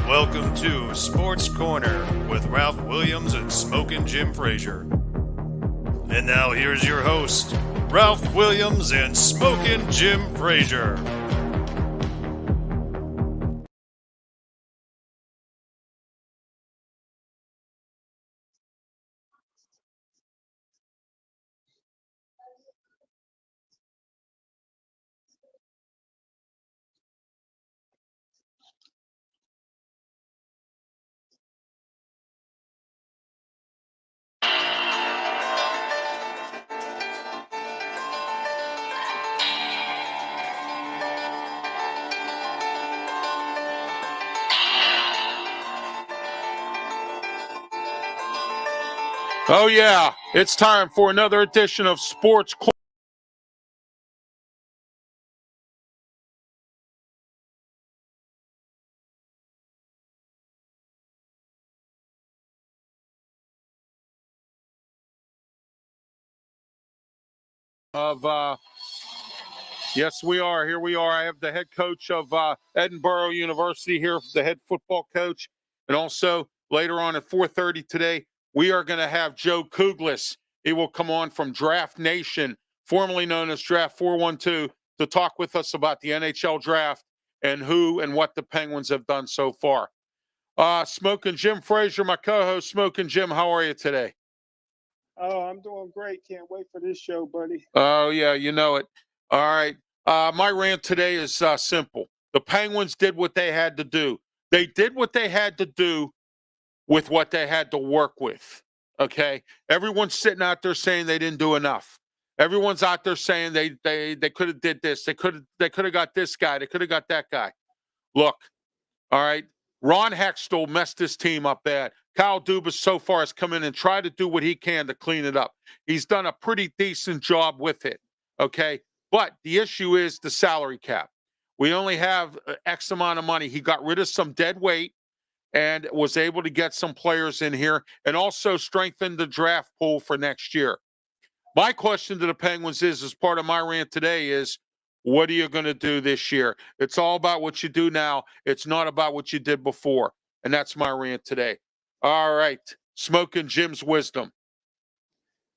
Welcome to Sports Corner with Ralph Williams and Smokin' Jim Frazier. And now here's your host, Ralph Williams and Smokin' Jim Frazier. Oh, yeah, it's time for another edition of Sports Corner. Yes, we are. Here we are. I have the head coach of Edinboro University here, the head football coach. And also later on at 4:30 today, we are going to have Joe KUKLIS. He will come on from Draft Nation, formerly known as Draft 412, to talk with us about the NHL draft and who and what the Penguins have done so far. Smokin' Jim Frazier, my co-host. Smokin' Jim, how are you today? Oh, I'm doing great. Can't wait for this show, buddy. Oh, yeah, you know it. All right. My rant today is simple. The Penguins did what they had to do. They did what they had to do with what they had to work with. Okay? Everyone's sitting out there saying they didn't do enough. Everyone's out there saying they could have did this. They could have got this guy. They could have got that guy. Look, all right. Ron Hextall messed this team up bad. Kyle Dubas so far has come in and tried to do what he can to clean it up. He's done a pretty decent job with it, okay? But the issue is the salary cap. We only have X amount of money. He got rid of some dead weight and was able to get some players in here and also strengthen the draft pool for next year. My question to the Penguins is, as part of my rant today, is what are you going to do this year? It's all about what you do now. It's not about what you did before. And that's my rant today. All right. Smokin' Jim's wisdom.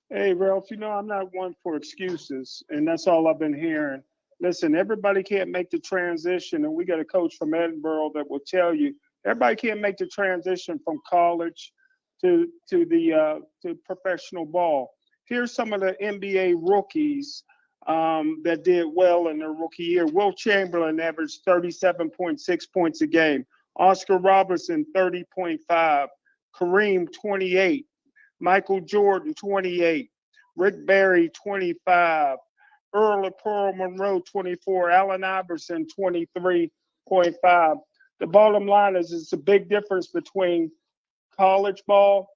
Hey, Ralph, I'm not one for excuses, and that's all I've been hearing. Listen, everybody can't make the transition, and we got a coach from Edinboro that will tell you everybody can't make the transition from college to professional ball. Here's some of the NBA rookies that did well in their rookie year. Will Chamberlain averaged 37.6 points a game. Oscar Robertson, 30.5. Kareem, 28. Michael Jordan, 28. Rick Barry, 25. Earl of Pearl Monroe, 24. Allen Iverson, 23.5. The bottom line is it's a big difference between college ball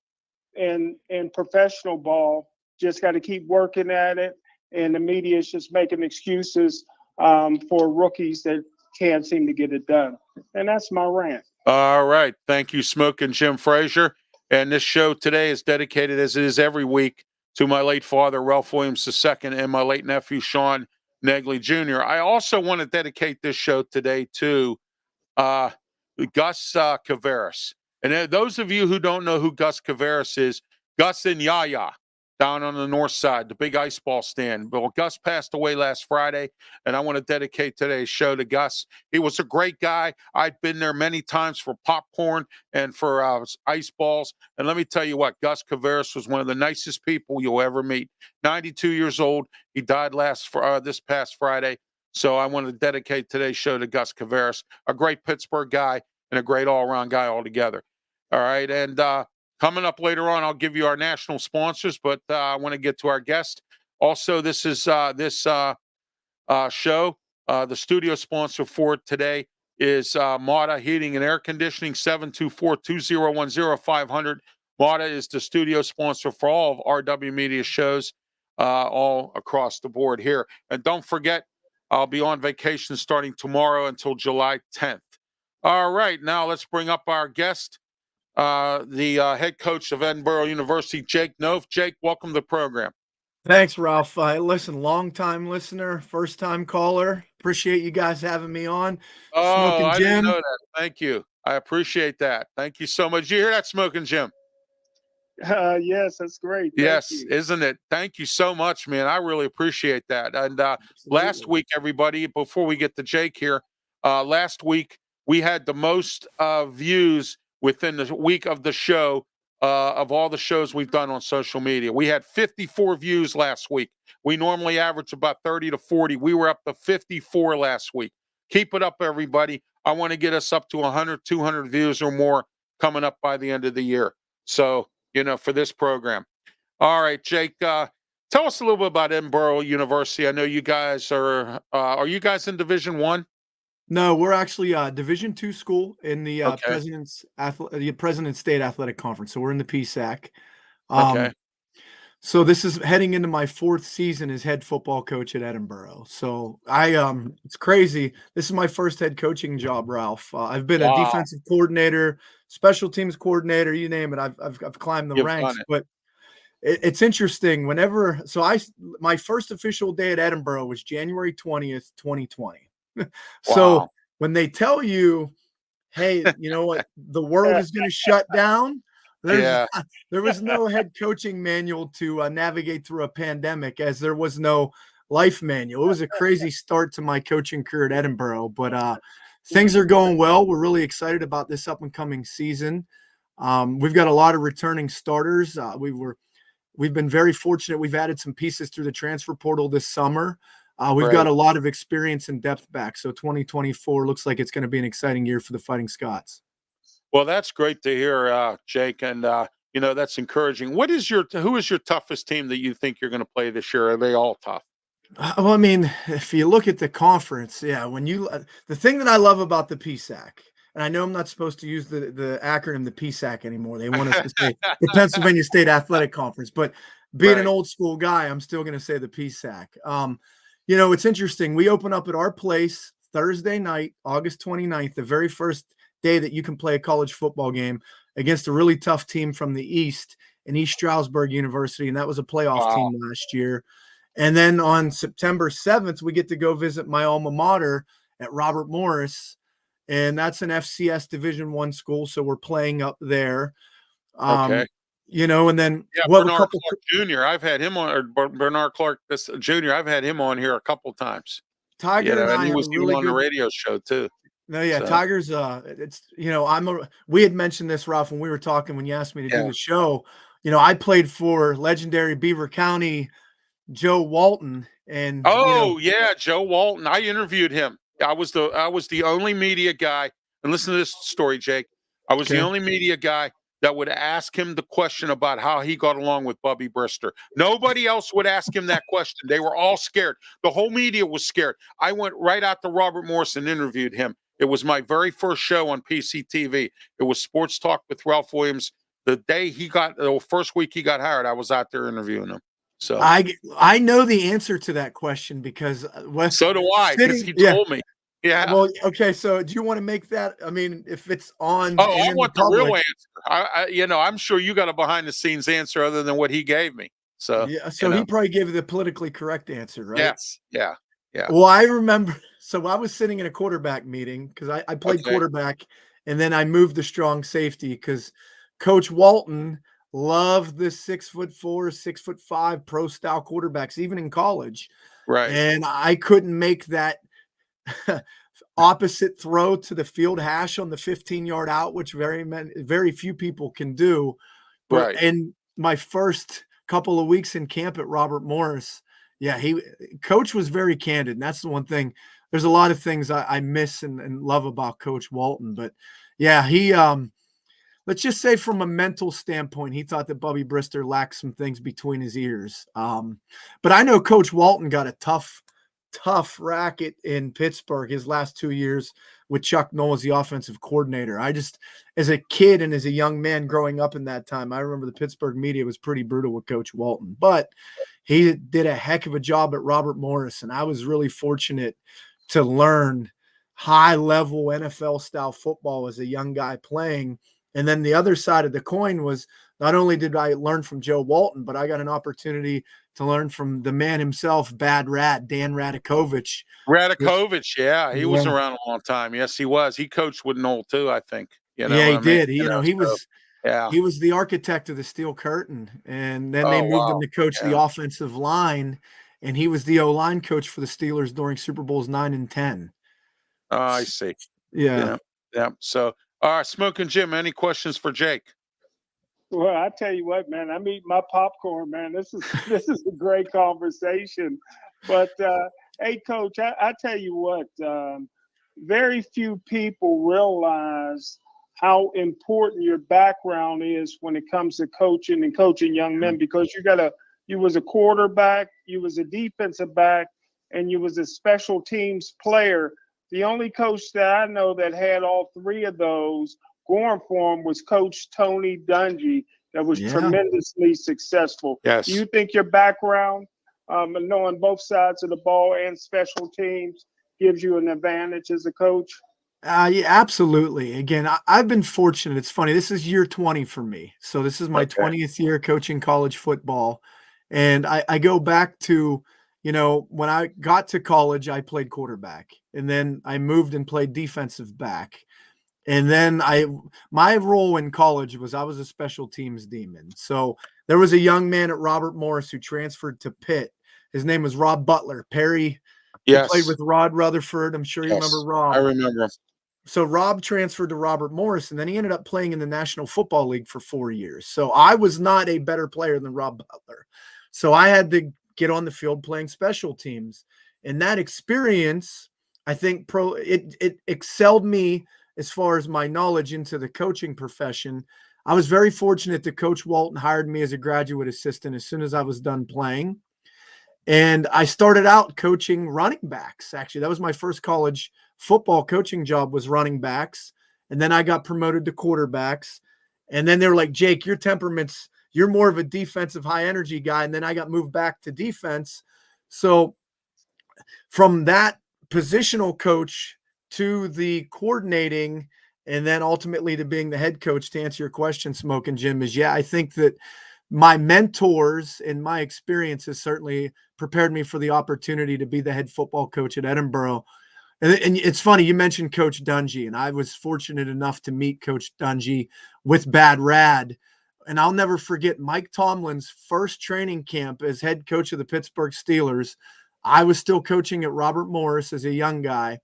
and professional ball. Just got to keep working at it. And the media is just making excuses for rookies that can't seem to get it done. And that's my rant. All right. Thank you, Smokin' Jim Frazier. And this show today is dedicated, as it is every week, to my late father, Ralph Williams II, and my late nephew, Sean Negley Jr. I also want to dedicate this show today to Gus Cavaris. And those of you who don't know who Gus Cavaris is, Gus and Yaya down on the north side, the big ice ball stand. Well, Gus passed away last Friday, and I want to dedicate today's show to Gus. He was a great guy. I'd been there many times for popcorn and for ice balls. And let me tell you what, Gus Cavaris was one of the nicest people you'll ever meet. 92 years old. He died this past Friday. So I want to dedicate today's show to Gus Cavaris, a great Pittsburgh guy and a great all-around guy altogether. All right, and coming up later on, I'll give you our national sponsors, but I want to get to our guest. Also, this is this show. The studio sponsor for today is Mata Heating and Air Conditioning, 724-2010-500. MATA is the studio sponsor for all of RW Media shows, all across the board here. And don't forget, I'll be on vacation starting tomorrow until July 10th. All right, now let's bring up our guest, the head coach of Edinboro University, Jake NULPH. Jake, welcome to the program. Thanks, Ralph. Listen, long-time listener, first-time caller. Appreciate you guys having me on. Oh, Smokin I didn't Jim. know that. Thank you. I appreciate that. Thank you so much. You hear that, Smokin Jim? Yes, that's great. Thank Yes, you. isn't it? Thank you so much, man. I really appreciate that. And last week, everybody, before we get to Jake here, last week we had the most views within the week of the show of all the shows we've done on social media. We had 54 views last week. We normally average about 30 to 40. We were up to 54 last week. Keep it up, everybody. I want to get us up to 100, 200 views or more coming up by the end of the year. So, for this program. All right, Jake, tell us a little bit about Edinboro University. I know you guys are you guys in Division I? No, we're actually Division II school in the Okay. President's State Athletic Conference. So we're in the PSAC. Okay. So this is heading into my 4th season as head football coach at Edinboro. So it's crazy. This is my first head coaching job, Ralph. I've been a defensive coordinator, special teams coordinator, you name it. I've climbed the ranks, but it's interesting. My first official day at Edinboro was January 20th, 2020. So when they tell you, hey, you know what, the world is going to shut down, there was no head coaching manual to navigate through a pandemic, as there was no life manual. It was a crazy start to my coaching career at Edinboro, but things are going well. We're really excited about this up and coming season. We've got a lot of returning starters. We've been very fortunate. We've added some pieces through the transfer portal this summer. We've got a lot of experience and depth back. So 2024 looks like it's going to be an exciting year for the Fighting Scots. Well, that's great to hear, Jake. And, that's encouraging. Who is your toughest team that you think you're going to play this year? Are they all tough? Well, I mean, if you look at the conference, the thing that I love about the PSAC, and I know I'm not supposed to use the acronym, the PSAC, anymore. They want us to say the Pennsylvania State Athletic Conference, but being an old school guy, I'm still going to say the PSAC. It's interesting. We open up at our place Thursday night, August 29th, the very first day that you can play a college football game against a really tough team from the East in East Stroudsburg University, and that was a playoff team last year. And then on September 7th, we get to go visit my alma mater at Robert Morris, and that's an FCS Division I school, so we're playing up there. Okay. And then Bernard Clark Jr. I've had him on, or Bernard Clark Jr. I've had him on here a couple times. Tiger and I he have was a really on the radio show too. No, yeah, so. Tiger's we had mentioned this, Ralph, when we were talking, when you asked me to do the show. I played for legendary Beaver County Joe Walton, and Joe Walton. I interviewed him. I was the only media guy, and listen to this story, Jake. I was the only media guy that would ask him the question about how he got along with Bubby Brister. Nobody else would ask him that question. They were all scared. The whole media was scared. I went right out to Robert Morris and interviewed him. It was my very first show on PCTV. It was Sports Talk with Ralph Williams. The day the first week he got hired, I was out there interviewing him. So I know the answer to that question because so do I, because he told me. Yeah. Well, okay. So, do you want to make that? I mean, if it's on, I want the real answer. I'm sure you got a behind-the-scenes answer other than what he gave me. So, he probably gave you the politically correct answer, right? Yes. Yeah. Well, I remember. So, I was sitting in a quarterback meeting because I played quarterback, and then I moved to strong safety because Coach Walton loved the 6'4", 6'5" pro style quarterbacks, even in college. Right. And I couldn't make that opposite throw to the field hash on the 15-yard out, which very few people can do. But in my first couple of weeks in camp at Robert Morris, Coach was very candid. And that's the one thing. There's a lot of things I miss and love about Coach Walton. But he let's just say from a mental standpoint, he thought that Bubby Brister lacked some things between his ears. But I know Coach Walton got a tough tough racket in Pittsburgh his last 2 years with Chuck Noll as the offensive coordinator. I just, as a kid and as a young man growing up in that time, I remember the Pittsburgh media was pretty brutal with Coach Walton, but he did a heck of a job at Robert Morris, and I was really fortunate to learn high-level NFL-style football as a young guy playing. And then the other side of the coin was not only did I learn from Joe Walton, but I got an opportunity to learn from the man himself, Bad Rat, Dan Radakovich. Radakovich, yeah, he was around a long time. Yes, he was. He coached with Noel too, I think. Yeah, he did. He was yeah, he was the architect of the Steel Curtain, and then they moved him to coach the offensive line, and he was the O-line coach for the Steelers during Super Bowls 9 and 10. Oh, I see. Yeah. So, all right, Smokin' Jim, any questions for Jake? Well, I tell you what, man, I'm eating my popcorn, man. This is a great conversation. But hey, Coach, I tell you what, very few people realize how important your background is when it comes to coaching and coaching young men, because you was a quarterback, you was a defensive back, and you was a special teams player. The only coach that I know that had all three of those going for him was Coach Tony Dungy, that was tremendously successful. Yes. Do you think your background, knowing both sides of the ball and special teams, gives you an advantage as a coach? Yeah, absolutely. Again, I've been fortunate. It's funny. This is year 20 for me. So this is my 20th year coaching college football. And I go back to, when I got to college, I played quarterback. And then I moved and played defensive back. And then my role in college was I was a special teams demon. So there was a young man at Robert Morris who transferred to Pitt. His name was Rob Butler. Perry, he played with Rod Rutherford. I'm sure you remember Rob. I remember him. So Rob transferred to Robert Morris, and then he ended up playing in the National Football League for 4 years. So I was not a better player than Rob Butler. So I had to get on the field playing special teams. And that experience, I think it excelled me as far as my knowledge into the coaching profession. I was very fortunate that Coach Walton hired me as a graduate assistant as soon as I was done playing. And I started out coaching running backs. Actually, that was my first college football coaching job, was running backs. And then I got promoted to quarterbacks. And then they were like, Jake, your temperament's, you're more of a defensive high energy guy. And then I got moved back to defense. So from that positional coach to the coordinating, and then ultimately to being the head coach, to answer your question, Smokin' Jim, is I think that my mentors and my experiences certainly prepared me for the opportunity to be the head football coach at Edinboro. And it's funny, you mentioned Coach Dungy, and I was fortunate enough to meet Coach Dungy with Bad Rad. And I'll never forget Mike Tomlin's first training camp as head coach of the Pittsburgh Steelers. I was still coaching at Robert Morris as a young guy.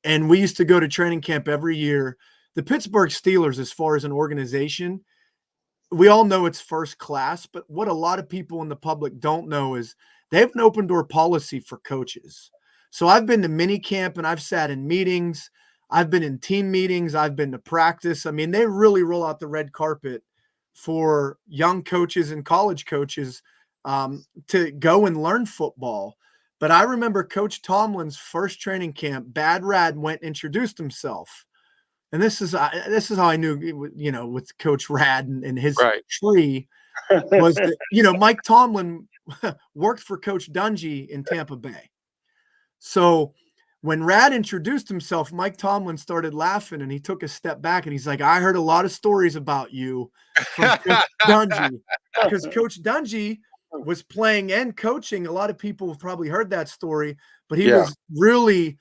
And we used to go to training camp every year. The Pittsburgh Steelers, as far as an organization, we all know it's first class, but what a lot of people in the public don't know is they have an open door policy for coaches. So I've been to mini camp and I've sat in meetings. I've been in team meetings. I've been to practice. I mean, they really roll out the red carpet for young coaches and college coaches to go and learn football. But I remember Coach Tomlin's first training camp, Bad Rad went and introduced himself. And this is how I knew, with Coach Rad and his tree was that, Mike Tomlin worked for Coach Dungy in Tampa Bay. So when Rad introduced himself, Mike Tomlin started laughing and he took a step back and he's like, I heard a lot of stories about you from Coach Dungy, because Coach Dungy was playing and coaching. A lot of people have probably heard that story, but he was really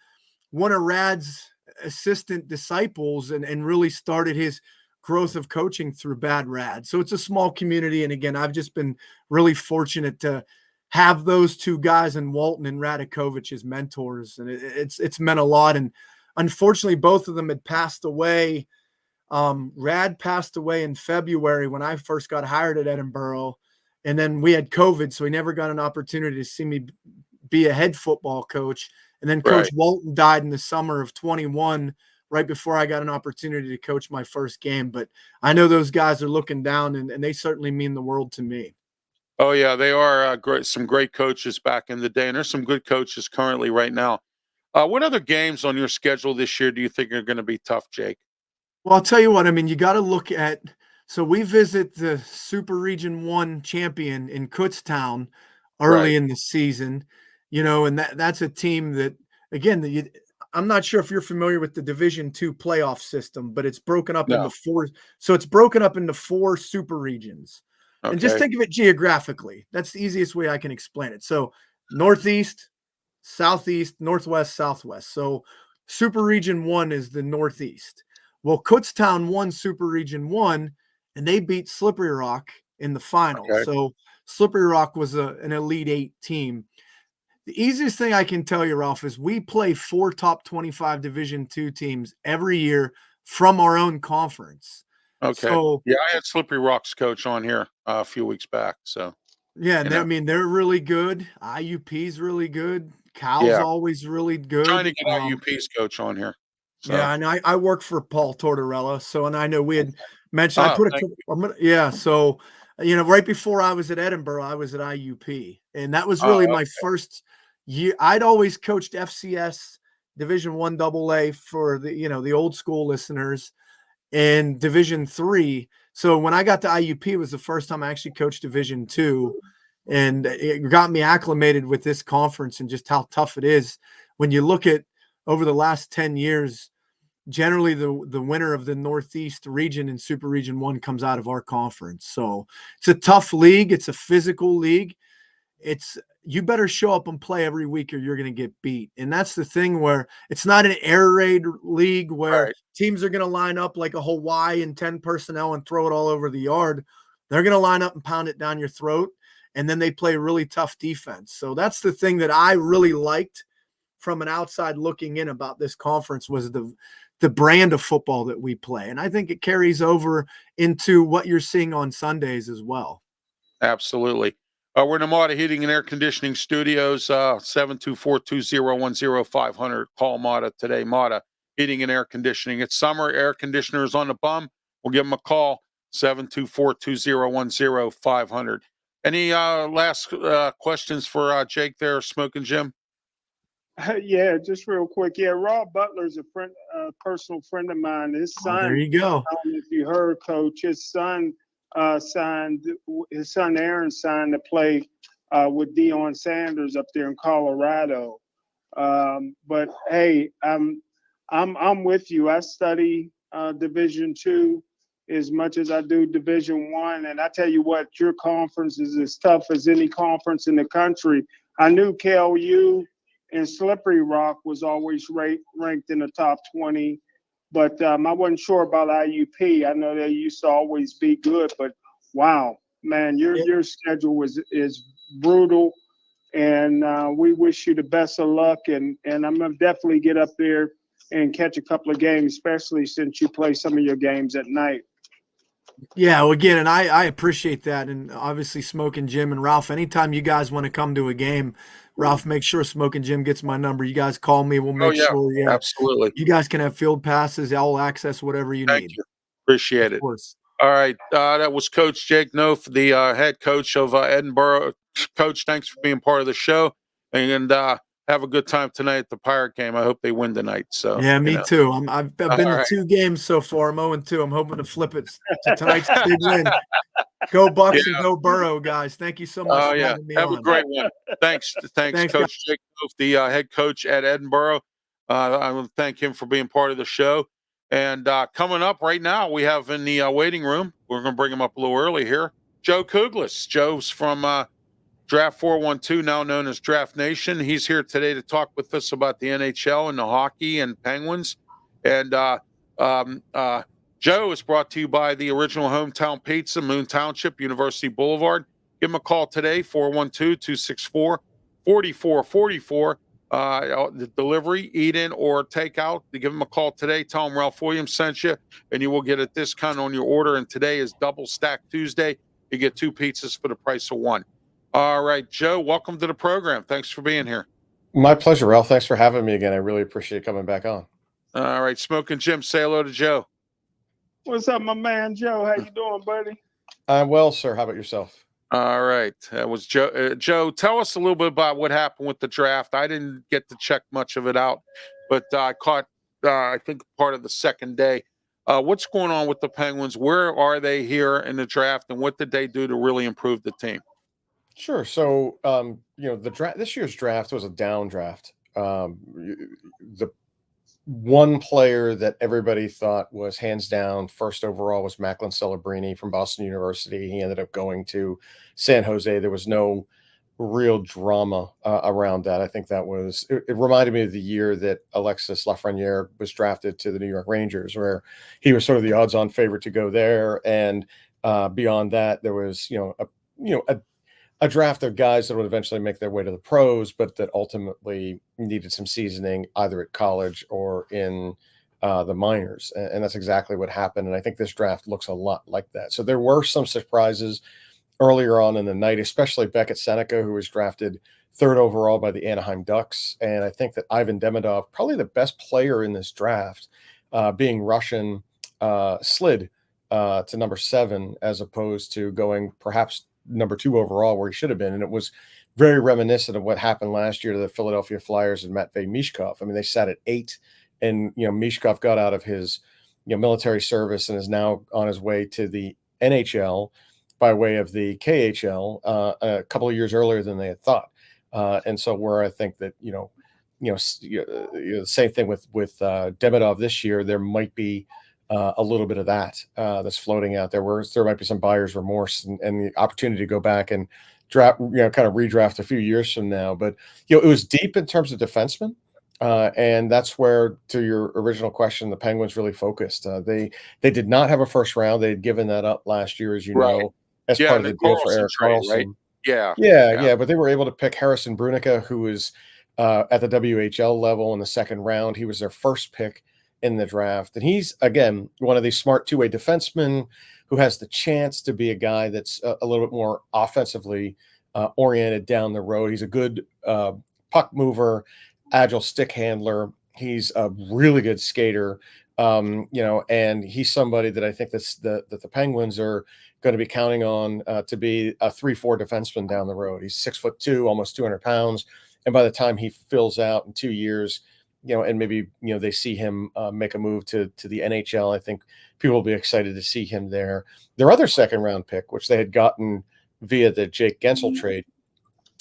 one of Rad's assistant disciples and really started his growth of coaching through Bad Rad. So it's a small community. And again, I've just been really fortunate to have those two guys and Walton and Radakovich as mentors. And it's meant a lot. And unfortunately, both of them had passed away. Rad passed away in February when I first got hired at Edinboro. And then we had COVID, so he never got an opportunity to see me be a head football coach. And then Coach Walton died in the summer of 21, right before I got an opportunity to coach my first game. But I know those guys are looking down, and they certainly mean the world to me. Oh yeah, they are great. Some great coaches back in the day, and there's some good coaches currently right now. What other games on your schedule this year do you think are going to be tough, Jake? Well, I'll tell you what, I mean, you got to look at, so we visit the Super Region 1 champion in Kutztown Right. early in the season, and that's a team that, again, I'm not sure if you're familiar with the Division 2 playoff system, but it's broken up No. into four. So it's broken up into four super regions. And just Okay. think of it geographically. That's the easiest way I can explain it. So Northeast, Southeast, Northwest, Southwest. So Super Region 1 is the Northeast. Well, Kutztown won Super Region 1, and they beat Slippery Rock in the final. Okay. So Slippery Rock was an Elite 8 team. The easiest thing I can tell you, Ralph, is we play 4 top 25 Division 2 teams every year from our own conference. Okay. So Yeah, I had Slippery Rock's coach on here a few weeks back. So yeah, you I know, mean, they're really good. IUP's really good. Cal's yeah, always really trying to good. get IUP's coach on here. Yeah, So and I work for Paul Tortorella, so and I know we had mentioned I put thank it. Yeah, so right before I was at Edinburgh, I was at IUP, and that was really oh my first year. I'd always coached FCS Division 1 AA for the old school listeners, and Division 3. So when I got to IUP, it was the first time I actually coached Division 2, and it got me acclimated with this conference and just how tough it is when you look at over the last 10 years. Generally, the winner of the Northeast region in Super Region 1 comes out of our conference. So it's a tough league. It's a physical league. You better show up and play every week or you're going to get beat. And that's the thing where it's not an air raid league where right. teams are going to line up like a Hawaii and 10 personnel and throw it all over the yard. They're going to line up and pound it down your throat. And then they play really tough defense. So that's the thing that I really liked from an outside looking in about this conference was the brand of football that we play. And I think it carries over into what you're seeing on Sundays as well. Absolutely. We're in the Mata Heating and Air Conditioning Studios, 724-201-0500. Call Mata today. Mata Heating and Air Conditioning. It's summer. Air conditioners on the bum. We'll give them a call, 724-201-0500. Any last questions for Jake there, Smokin' Jim? Yeah, just real quick. Yeah, Rob Butler's a friend, personal friend of mine. His son. There you go. I don't know if you heard, Coach. His son signed. His son Aaron signed to play with Deion Sanders up there in Colorado. But hey, I'm with you. I study Division 2 as much as I do Division 1, and I tell you what, your conference is as tough as any conference in the country. I knew KLU and Slippery Rock was always ranked in the top 20, but I wasn't sure about IUP. I know they used to always be good, but wow, man, your schedule is brutal, and we wish you the best of luck. And I'm gonna definitely get up there and catch a couple of games, especially since you play some of your games at night. Yeah, well, again, and I appreciate that. And obviously, Smokin' Jim and Ralph, anytime you guys want to come to a game, Ralph, make sure Smokin' Jim gets my number. You guys call me. We'll make sure. Yeah, absolutely. You guys can have field passes, all access, whatever you Thank need. you. Appreciate it. Of course. All right. That was Coach Jake Nof, the head coach of Edinboro. Coach, thanks for being part of the show. And have a good time tonight at the Pirate game. I hope they win tonight. So yeah, me too. I've been to right. 2 games so far. I'm 0-2. I'm hoping to flip it to tonight's big win. Go Bucks and go Burrow, guys. Thank you so much for having me Have on. a great one. Thanks, Coach guys. Jake Nof, the head coach at Edinboro. I want to thank him for being part of the show. And coming up right now, we have in the waiting room, we're going to bring him up a little early here, Joe KUKLIS. Joe's from Draft 412, now known as Draft Nation. He's here today to talk with us about the NHL and the hockey and Penguins. And Joe is brought to you by the original Hometown Pizza, Moon Township, University Boulevard. Give him a call today, 412-264-4444. The delivery, eat in or take out. Give him a call today. Tell him Ralph Williams sent you, and you will get a discount on your order. And today is Double Stack Tuesday. You get 2 pizzas for the price of 1. All right, Joe, welcome to the program. Thanks for being here. My pleasure, Ralph. Thanks for having me again. I really appreciate coming back on. All right, Smokin' Jim, say hello to Joe. What's up, my man Joe? How you doing, buddy? I'm well, sir. How about yourself? All right. That was Joe. Joe, tell us a little bit about what happened with the draft. I didn't get to check much of it out, but I caught, I think, part of the second day. What's going on with the Penguins? Where are they here in the draft, and what did they do to really improve the team? Sure. So, the draft this year's draft was a down draft. The one player that everybody thought was hands down first overall was Macklin Celebrini from Boston University. He ended up going to San Jose. There was no real drama around that. I think that was it reminded me of the year that Alexis Lafreniere was drafted to the New York Rangers, where he was sort of the odds-on favorite to go there. And beyond that, there was a draft of guys that would eventually make their way to the pros, but that ultimately needed some seasoning either at college or in the minors. And that's exactly what happened. And I think this draft looks a lot like that. So there were some surprises earlier on in the night, especially Beckett Seneca, who was drafted third overall by the Anaheim Ducks. And I think that Ivan Demidov, probably the best player in this draft, being Russian, slid to number 7, as opposed to going perhaps number 2 overall where he should have been. And it was very reminiscent of what happened last year to the Philadelphia Flyers and Matvei Mishkov. I mean, they sat at 8, and Mishkov got out of his military service and is now on his way to the NHL by way of the KHL a couple of years earlier than they had thought. And so where I think that the same thing with Demidov this year, there might be a little bit of that that's floating out there, where there might be some buyer's remorse and the opportunity to go back and draft, kind of redraft a few years from now. But it was deep in terms of defensemen, and that's where, to your original question, the Penguins really focused. They did not have a first round; they had given that up last year, as you know, as part of the deal for Erik trade, right? Karlsson. Yeah. But they were able to pick Harrison Brunica, who was at the WHL level in the second round. He was their first pick in the draft. And he's, again, one of these smart two-way defensemen who has the chance to be a guy that's a little bit more offensively oriented down the road. He's a good puck mover, agile stick handler. He's a really good skater, and he's somebody that I think that the Penguins are going to be counting on to be a 3-4 defenseman down the road. He's 6'2", almost 200 pounds. And by the time he fills out in 2 years, and maybe, they see him make a move to the NHL, I think people will be excited to see him there. Their other second round pick, which they had gotten via the Jake Gensel trade,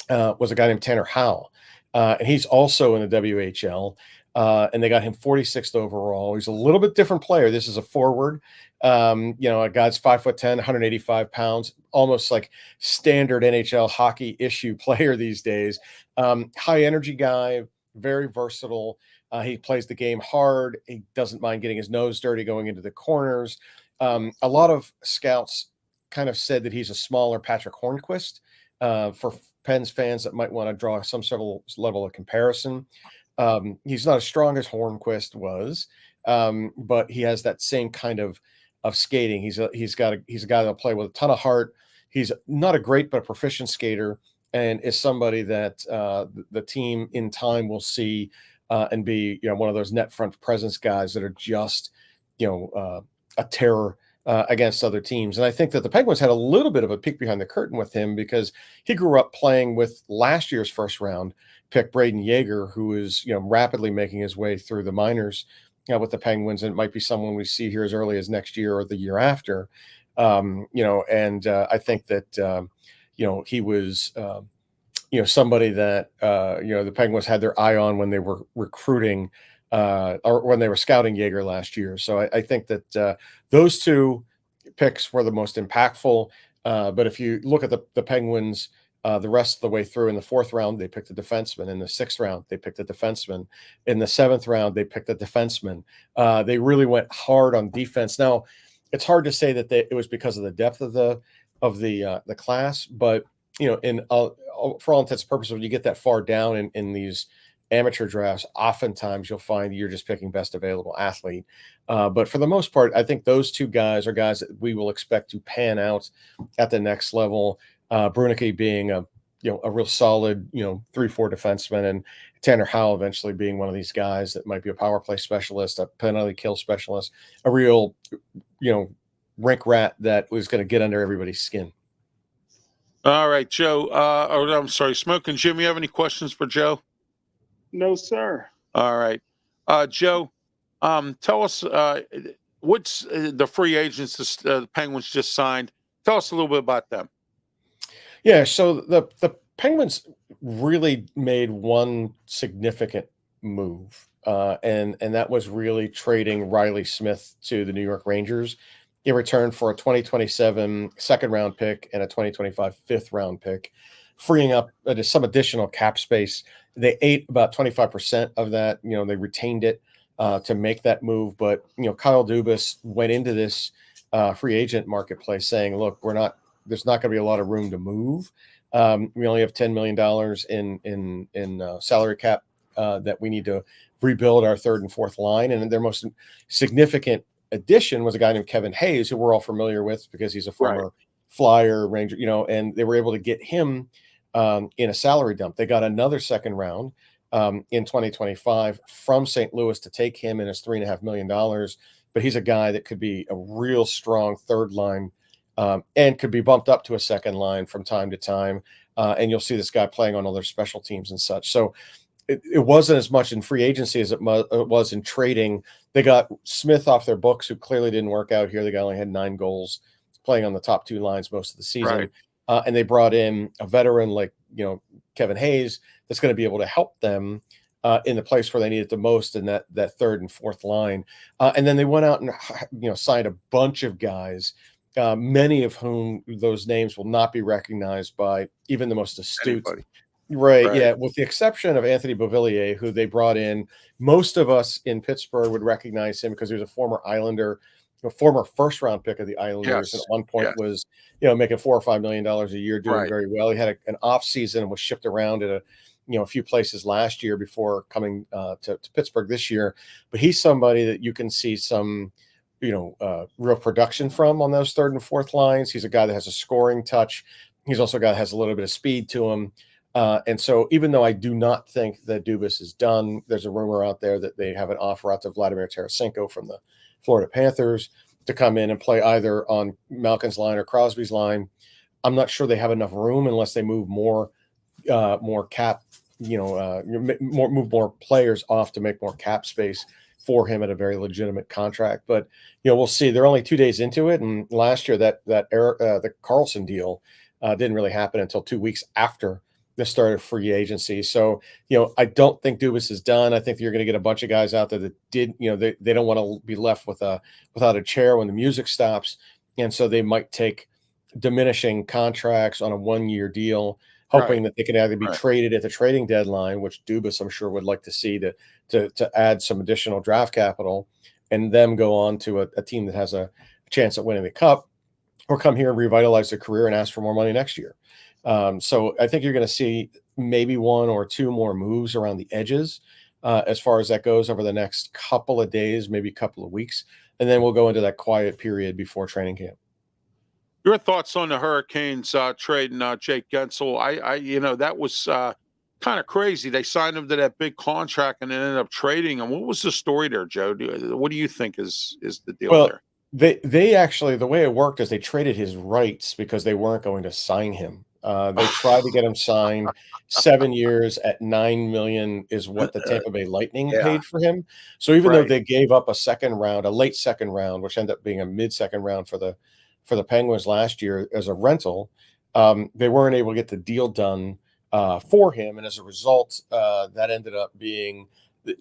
was a guy named Tanner Howell. And he's also in the WHL. And they got him 46th overall. He's a little bit different player. This is a forward, a guy's 5'10", 185 pounds, almost like standard NHL hockey issue player these days. High energy guy, very versatile. He plays the game hard. He doesn't mind getting his nose dirty going into the corners. A lot of scouts kind of said that he's a smaller Patrick Hornquist. For Pens fans that might want to draw some sort of level of comparison, he's not as strong as Hornquist was, but he has that same kind of skating. He's a guy that'll play with a ton of heart. He's not a great but a proficient skater, and is somebody that the team in time will see and be one of those net front presence guys that are just a terror against other teams. And I think that the Penguins had a little bit of a peek behind the curtain with him, because he grew up playing with last year's first round pick Braden Yeager, who is rapidly making his way through the minors with the Penguins, and it might be someone we see here as early as next year or the year after. I think that he was somebody that the Penguins had their eye on when they were recruiting or when they were scouting Yeager last year. So I think that those two picks were the most impactful. But if you look at the Penguins, the rest of the way through, in the 4th round, they picked a defenseman. In the 6th round, they picked a defenseman. In the 7th round, they picked a defenseman. They really went hard on defense. Now, it's hard to say that it was because of the depth of the class, but for all intents and purposes, when you get that far down in these amateur drafts, oftentimes you'll find you're just picking best available athlete. But for the most part, I think those two guys are guys that we will expect to pan out at the next level. Brunicke being a real solid 3-4 defenseman, and Tanner Howell eventually being one of these guys that might be a power play specialist, a penalty kill specialist, a real rink rat that was going to get under everybody's skin. All right, Joe. I'm sorry, Smokin' Jim. You have any questions for Joe? No, sir. All right, Joe. Tell us what's the free agents the Penguins just signed. Tell us a little bit about them. Yeah, so the Penguins really made one significant move, and that was really trading Riley Smith to the New York Rangers in return for a 2027 second round pick and a 2025 fifth round pick, freeing up some additional cap space. They ate about 25% of that. They retained it to make that move, but Kyle Dubas went into this free agent marketplace saying, "Look, there's not going to be a lot of room to move. We only have $10 million in salary cap that we need to rebuild our third and fourth line." And their most significant addition was a guy named Kevin Hayes, who we're all familiar with because he's a former Flyer, Ranger, and they were able to get him in a salary dump. They got another second round in 2025 from St. Louis to take him in his $3.5 million. But he's a guy that could be a real strong third line and could be bumped up to a second line from time to time. And you'll see this guy playing on other special teams and such. So it wasn't as much in free agency as it was in trading. They got Smith off their books, who clearly didn't work out here. The guy only had 9 goals playing on the top 2 lines most of the season. And they brought in a veteran like, Kevin Hayes that's going to be able to help them in the place where they need it the most, in that third and fourth line. And then they went out and signed a bunch of guys, many of whom those names will not be recognized by even the most astute. Anybody. Right. Yeah. With the exception of Anthony Beauvillier, who they brought in. Most of us in Pittsburgh would recognize him because he was a former Islander, a former first round pick of the Islanders. And at one point was, making $4 or $5 million a year, doing very well. He had an off season and was shipped around at a few places last year before coming to Pittsburgh this year. But he's somebody that you can see some, real production from on those third and fourth lines. He's a guy that has a scoring touch. He's also a guy that has a little bit of speed to him. And so even though I do not think that Dubas is done, there's a rumor out there that they have an offer out to Vladimir Tarasenko from the Florida Panthers to come in and play either on Malkin's line or Crosby's line. I'm not sure they have enough room unless they move more cap, move more players off to make more cap space for him at a very legitimate contract. But we'll see. They're only 2 days into it, and last year the Carlson deal didn't really happen until 2 weeks after the start of free agency. So I don't think Dubas is done. I think you're going to get a bunch of guys out there that they don't want to be left without a chair when the music stops, and so they might take diminishing contracts on a 1-year deal, hoping that they can either be traded at the trading deadline, which Dubas I'm sure would like to see to add some additional draft capital, and them go on to a team that has a chance at winning the cup, or come here and revitalize their career and ask for more money next year. So I think you're going to see maybe 1 or 2 more moves around the edges as far as that goes over the next couple of days, maybe a couple of weeks, and then we'll go into that quiet period before training camp. Your thoughts on the Hurricanes trading Jake Gensel? That was kind of crazy. They signed him to that big contract and then ended up trading him. What was the story there, Joe? What do you think is the deal there? They actually, the way it worked is they traded his rights because they weren't going to sign him. They tried to get him signed. 7 years at $9 million is what the Tampa Bay Lightning paid for him. So even though they gave up a late second round, which ended up being a mid-second round for the Penguins last year as a rental, they weren't able to get the deal done for him. And as a result, that ended up being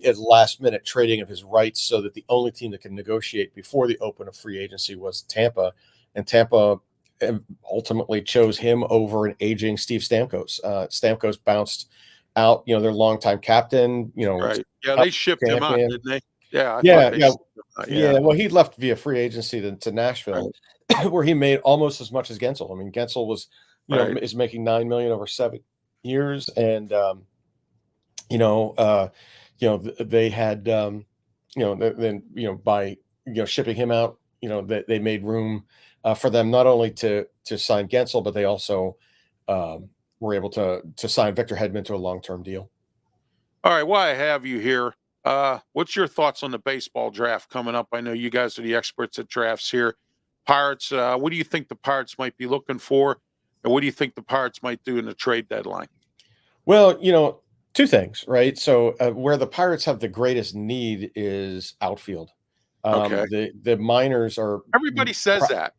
at last minute trading of his rights, so that the only team that could negotiate before the open of free agency was Tampa, and Tampa ultimately chose him over an aging Steve Stamkos. Stamkos bounced out, their longtime captain, they shipped him out, didn't they? Well, he left via free agency to Nashville, where he made almost as much as Gensel. I mean, Gensel was, is making $9 million over 7 years, and they had, by shipping him out, they made room for them not only to sign Gensel, but they also were able to sign Victor Hedman to a long-term deal. All right, while I have you here, what's your thoughts on the baseball draft coming up? I know you guys are the experts at drafts here. Pirates, what do you think the Pirates might be looking for? And what do you think the Pirates might do in the trade deadline? Well, two things, right? So where the Pirates have the greatest need is outfield. Okay. The minors are Everybody says that.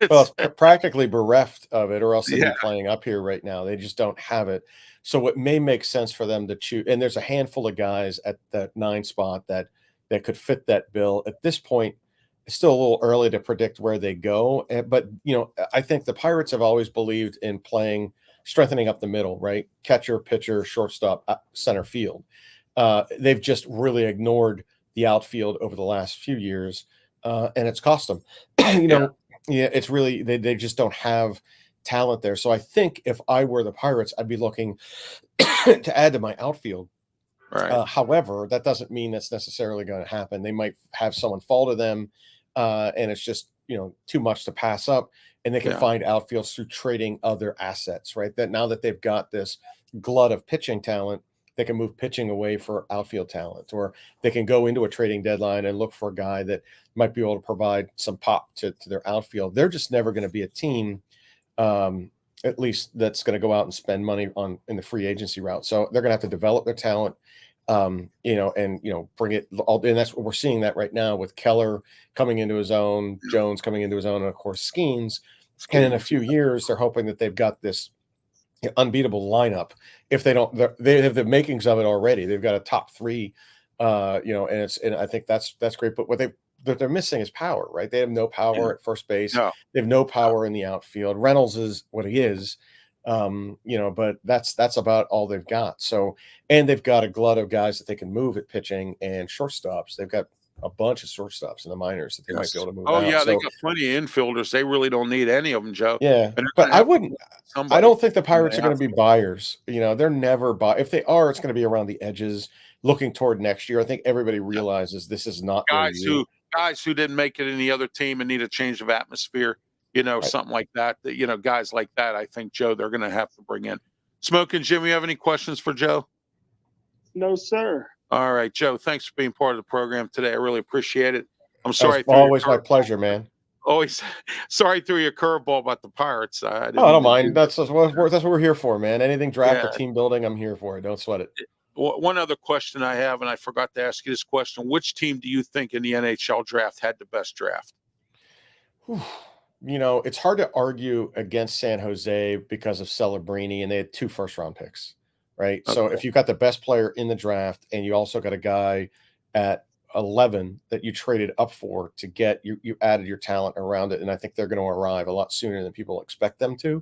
well, it's practically bereft of it, or else they'd Yeah. be playing up here right now. They just don't have it. So it may make sense for them to choose. And there's a handful of guys at that 9 spot that could fit that bill. At this point, it's still a little early to predict where they go. But I think the Pirates have always believed in strengthening up the middle, right? Catcher, pitcher, shortstop, center field. They've just really ignored the outfield over the last few years, and it's cost them. Yeah, it's really they just don't have talent there. So I think if I were the Pirates, I'd be looking to add to my outfield. Right. However, that doesn't mean that's necessarily going to happen. They might have someone fall to them, and it's just too much to pass up, and they can find outfields through trading other assets. Right. That now that they've got this glut of pitching talent, they can move pitching away for outfield talent, or they can go into a trading deadline and look for a guy that might be able to provide some pop to their outfield. They're just never going to be a team, at least that's going to go out and spend money in the free agency route. So they're going to have to develop their talent, and bring it all. And that's what we're seeing that right now with Keller coming into his own, Jones coming into his own, and of course Skeens. And in a few years, they're hoping that they've got this unbeatable lineup. If they don't, they have the makings of it already. They've got a top 3, and I think that's great. But what they're missing is power, right? They have no power at first base. No. They have no power in the outfield. Reynolds is what he is, but that's about all they've got. So, and they've got a glut of guys that they can move at pitching and shortstops. They've got a bunch of shortstops in the minors that they might be able to move. Yeah, they got plenty of infielders. They really don't need any of them, Joe. Yeah, but I don't think the Pirates are going to be buyers. They're never if they are, it's going to be around the edges, looking toward next year. I think everybody realizes this is not guys who didn't make it in the other team and need a change of atmosphere. Right. Something like that. Guys like that. I think, Joe, they're going to have to bring in. Smokin' Jim, you have any questions for Joe? No, sir. All right, Joe, thanks for being part of the program today. I really appreciate it. I'm sorry. Always my pleasure, man. Always sorry threw you a curveball about the Pirates. I don't mind. That's what we're here for, man. Anything draft or team building, I'm here for it. Don't sweat it. One other question I have, and I forgot to ask you this question. Which team do you think in the NHL draft had the best draft? It's hard to argue against San Jose because of Celebrini, and they had 2 first-round picks. Right. Okay. So if you've got the best player in the draft and you also got a guy at 11 that you traded up for to get, you added your talent around it. And I think they're going to arrive a lot sooner than people expect them to.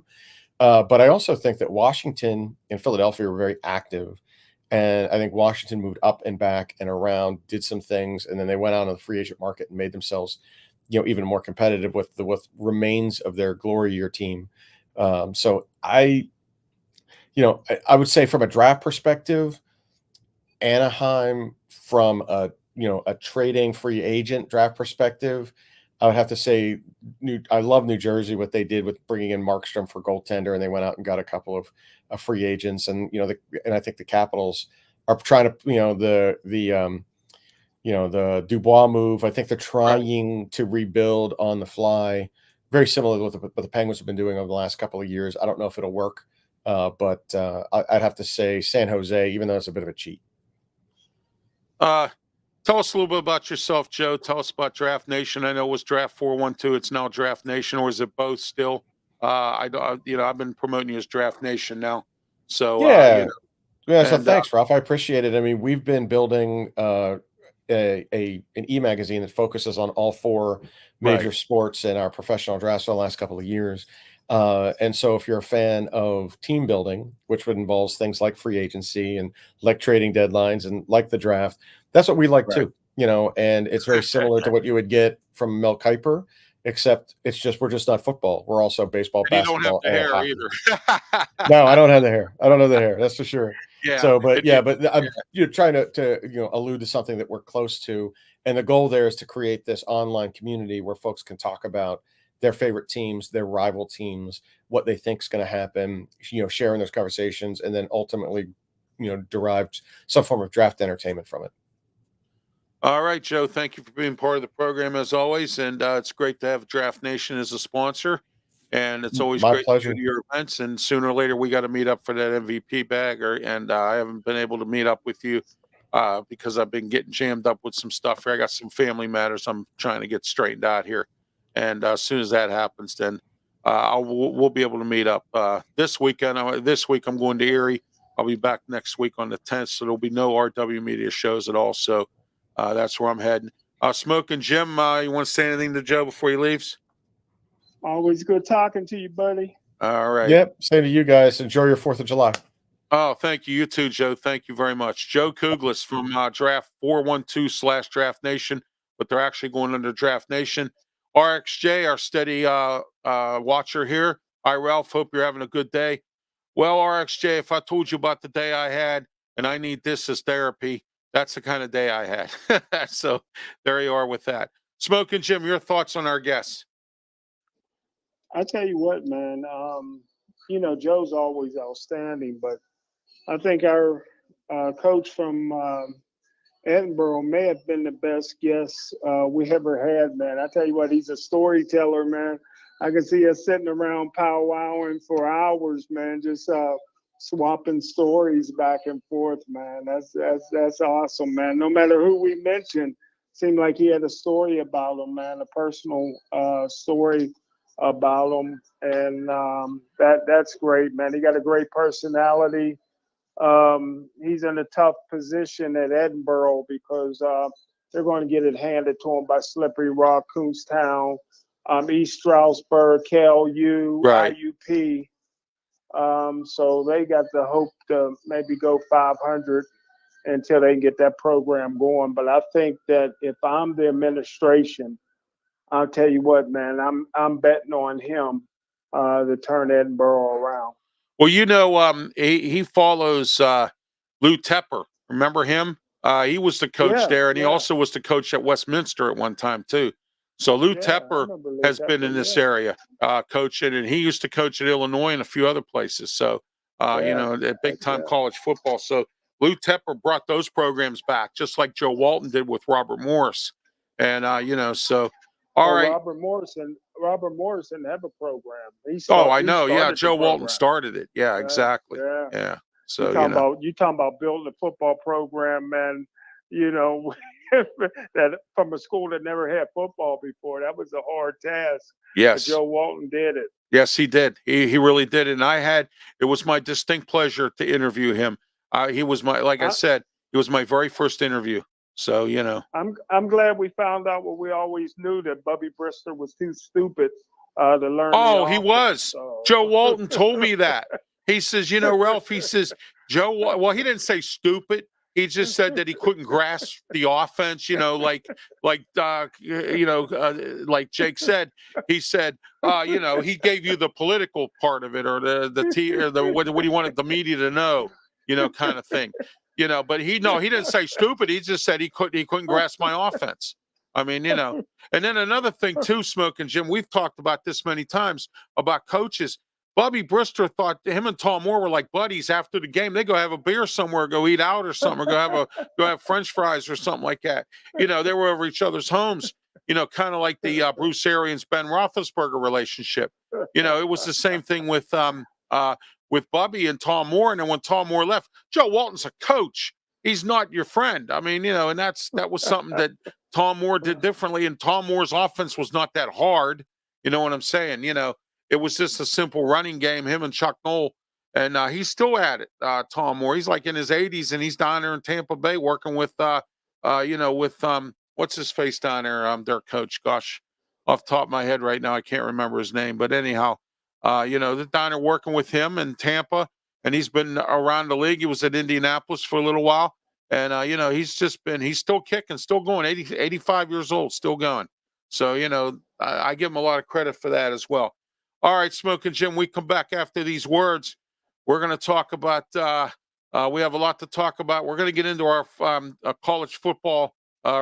But I also think that Washington and Philadelphia were very active. And I think Washington moved up and back and around, did some things, and then they went out on the free agent market and made themselves, even more competitive with remains of their glory year team. So I would say from a draft perspective, Anaheim from a trading free agent draft perspective, I would have to say I love New Jersey, what they did with bringing in Markstrom for goaltender, and they went out and got a couple of free agents, and and I think the Capitals are trying to the Dubois move. I think they're trying to rebuild on the fly, very similar to what the Penguins have been doing over the last couple of years. I don't know if it'll work. But I'd have to say San Jose, even though it's a bit of a cheat. Tell us a little bit about yourself, Joe. Tell us about Draft Nation. I know it was Draft 412. It's now Draft Nation, or is it both still? I've been promoting you as Draft Nation now. So So thanks, Ralph. I appreciate it. I mean, we've been building an e-magazine that focuses on all 4 major sports in our professional drafts for the last couple of years. And so if you're a fan of team building, which would involve things like free agency and like trading deadlines and like the draft, that's what we like too, and it's very similar to what you would get from Mel Kiper, except we're just not football. We're also baseball, basketball, you don't have the hair hockey. either. No, I don't have the hair. I don't have the hair. That's for sure. Yeah. So, but I'm trying to allude to something that we're close to. And the goal there is to create this online community where folks can talk about their favorite teams, their rival teams, what they think is going to happen, sharing those conversations, and then ultimately, derive some form of draft entertainment from it. All right, Joe, thank you for being part of the program as always. And it's great to have Draft Nation as a sponsor. and it's always My great pleasure. to go to your events. And sooner or later, we got to meet up for that MVP bag. And I haven't been able to meet up with you because I've been getting jammed up with some stuff here. I got some family matters I'm trying to get straightened out here. And as soon as that happens, then we'll be able to meet up this weekend. This week, I'm going to Erie. I'll be back next week on the 10th, so there'll be no RW Media shows at all. So that's where I'm heading. Smokin' Jim, you want to say anything to Joe before he leaves? Always good talking to you, buddy. All right. Yep. Same to you guys. Enjoy your 4th of July. Oh, thank you. You too, Joe. Thank you very much. Joe KUKLIS from Draft 412/Draft Nation, but they're actually going under Draft Nation. RXJ, our steady watcher here. Hi, Ralph. Hope you're having a good day. Well, RXJ, if I told you about the day I had and I need this as therapy, that's the kind of day I had. So there you are with that. Smokin' Jim, your thoughts on our guests? I tell you what, man, Joe's always outstanding, but I think our coach from Edinboro may have been the best guest we ever had, man. I tell you what, he's a storyteller, man. I can see us sitting around powwowing for hours, man, just swapping stories back and forth, man. That's awesome, man. No matter who we mentioned, seemed like he had a story about him, man, a personal story about him, and that's great, man. He got a great personality. He's in a tough position at Edinboro because they're going to get it handed to him by Slippery Rock, Kuhnstown, East Stroudsburg, KLU, Right. IUP. So they got the hope to maybe go 500 until they can get that program going. But I think that if I'm the administration, I'll tell you what, man, I'm betting on him to turn Edinboro around. Well, he follows Lou Tepper. Remember him? He was the coach there, and he also was the coach at Westminster at one time too. So Lou Tepper has been in this area coaching, and he used to coach at Illinois and a few other places. So at big time college football. So Lou Tepper brought those programs back, just like Joe Walton did with Robert Morris. And so all right. Robert Morrison have a program. I know. Yeah, Joe Walton started it. Yeah, exactly. Yeah. So you talking about building a football program, man. That from a school that never had football before. That was a hard task. Yes. But Joe Walton did it. Yes, he did. He really did. And it was my distinct pleasure to interview him. He was I said, it was my very first interview. So, I'm glad we found out what we always knew, that Bubby Brister was too stupid to learn. Oh, he was. So. Joe Walton told me that. He says, Ralph, he says, Joe, well, he didn't say stupid. He just said that he couldn't grasp the offense, like Jake said. He said, he gave you the political part of it, or what he wanted the media to know, kind of thing. But he didn't say stupid. He just said he couldn't grasp my offense. I mean, and then another thing too, Smokin' Jim, we've talked about this many times about coaches. Bubby Brister thought him and Tom Moore were like buddies. After the game, they go have a beer somewhere, go eat out or something, or go have French fries or something like that. They were over each other's homes. Kind of like the Bruce Arians Ben Roethlisberger relationship. It was the same thing with Bubby and Tom Moore. And then when Tom Moore left, Joe Walton's a coach. He's not your friend. I mean, and that was something that Tom Moore did differently. And Tom Moore's offense was not that hard. You know what I'm saying? It was just a simple running game, him and Chuck Noll. And he's still at it, Tom Moore. He's like in his 80s, and he's down there in Tampa Bay working with, what's his face down there, their coach. Gosh, off the top of my head right now, I can't remember his name. But anyhow, they're down there working with him in Tampa, and he's been around the league. He was at Indianapolis for a little while. And, he's still kicking, still going, 85 years old, still going. So, I give him a lot of credit for that as well. All right, Smokin' Jim, we come back after these words. We're going to talk about, we have a lot to talk about. We're going to get into our college football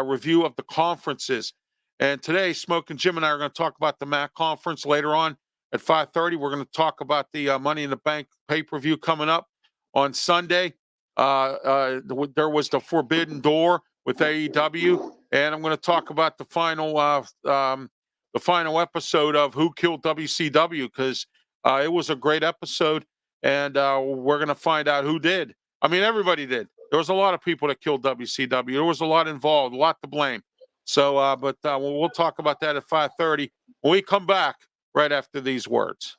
review of the conferences. And today, Smokin' Jim and I are going to talk about the MAC conference. Later on at 5:30, we're going to talk about the Money in the Bank pay-per-view coming up on Sunday. There was the Forbidden Door with AEW. And I'm going to talk about the final the final episode of Who Killed WCW, because it was a great episode, and we're going to find out who did. I mean, everybody did. There was a lot of people that killed WCW. There was a lot involved, a lot to blame. So, but we'll talk about that at 5:30 when we come back right after these words.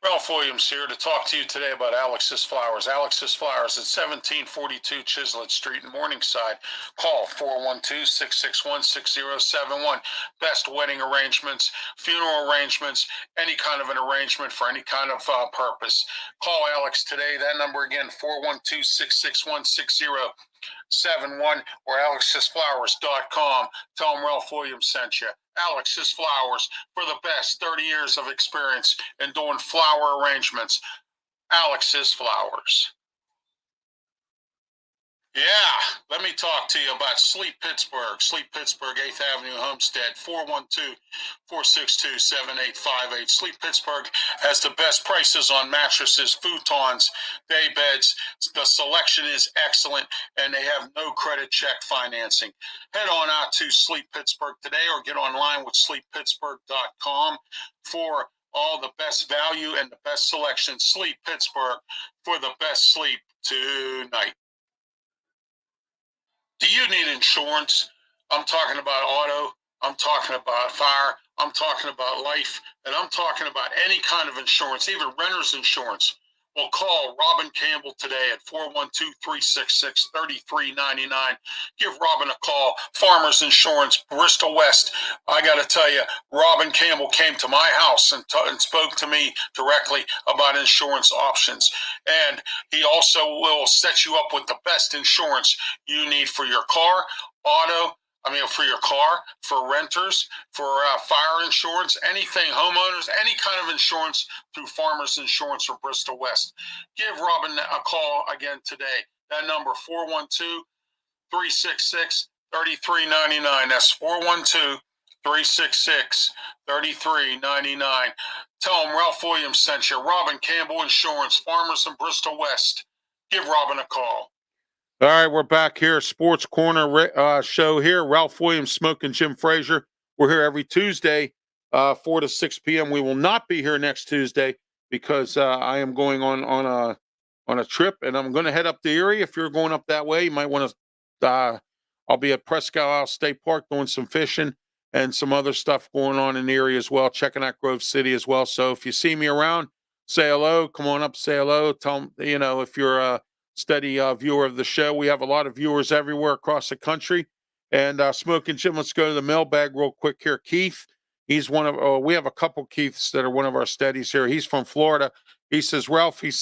Ralph Williams here to talk to you today about Alex's Flowers. Alex's Flowers at 1742 Chislett Street in Morningside. Call 412-661-6071. Best wedding arrangements, funeral arrangements, any kind of an arrangement for any kind of purpose. Call Alex today. That number again, 412-661-6071 or alexsflowers.com. Tell them Ralph Williams sent you. Alex's Flowers, for the best 30 years of experience in doing flower arrangements. Alex's Flowers. Yeah, let me talk to you about Sleep Pittsburgh. Sleep Pittsburgh, 8th Avenue, Homestead, 412-462-7858. Sleep Pittsburgh has the best prices on mattresses, futons, day beds. The selection is excellent, and they have no credit check financing. Head on out to Sleep Pittsburgh today or get online with sleeppittsburgh.com for all the best value and the best selection. Sleep Pittsburgh for the best sleep tonight. Do you need insurance? I'm talking about auto. I'm talking about fire. I'm talking about life. And I'm talking about any kind of insurance, even renter's insurance. Well, call Robin Campbell today at 412-366-3399. Give Robin a call. Farmers Insurance, Bristol West. I got to tell you, Robin Campbell came to my house and spoke to me directly about insurance options. And he also will set you up with the best insurance you need for your car, for your car, for renters, for fire insurance, anything, homeowners, any kind of insurance through Farmers Insurance or Bristol West. Give Robin a call again today. That number, 412-366-3399. That's 412-366-3399. Tell them Ralph Williams sent you. Robin Campbell Insurance, Farmers in Bristol West. Give Robin a call. All right, we're back here, Sports Corner show here. Ralph Williams, Smokin, Jim Frazier. We're here every Tuesday, 4 to 6 p.m. We will not be here next Tuesday because I am going on a trip, and I'm going to head up to Erie. If you're going up that way, you might want to. I'll be at Presque Isle State Park doing some fishing and some other stuff going on in Erie as well, checking out Grove City as well. So if you see me around, say hello. Come on up, say hello. Tell them, if you're a steady viewer of the show. We have a lot of viewers everywhere across the country. And Smokin' Jim, let's go to the mailbag real quick here. Keith, he's we have a couple Keiths that are one of our steadies here. He's from Florida. He says, Ralph, you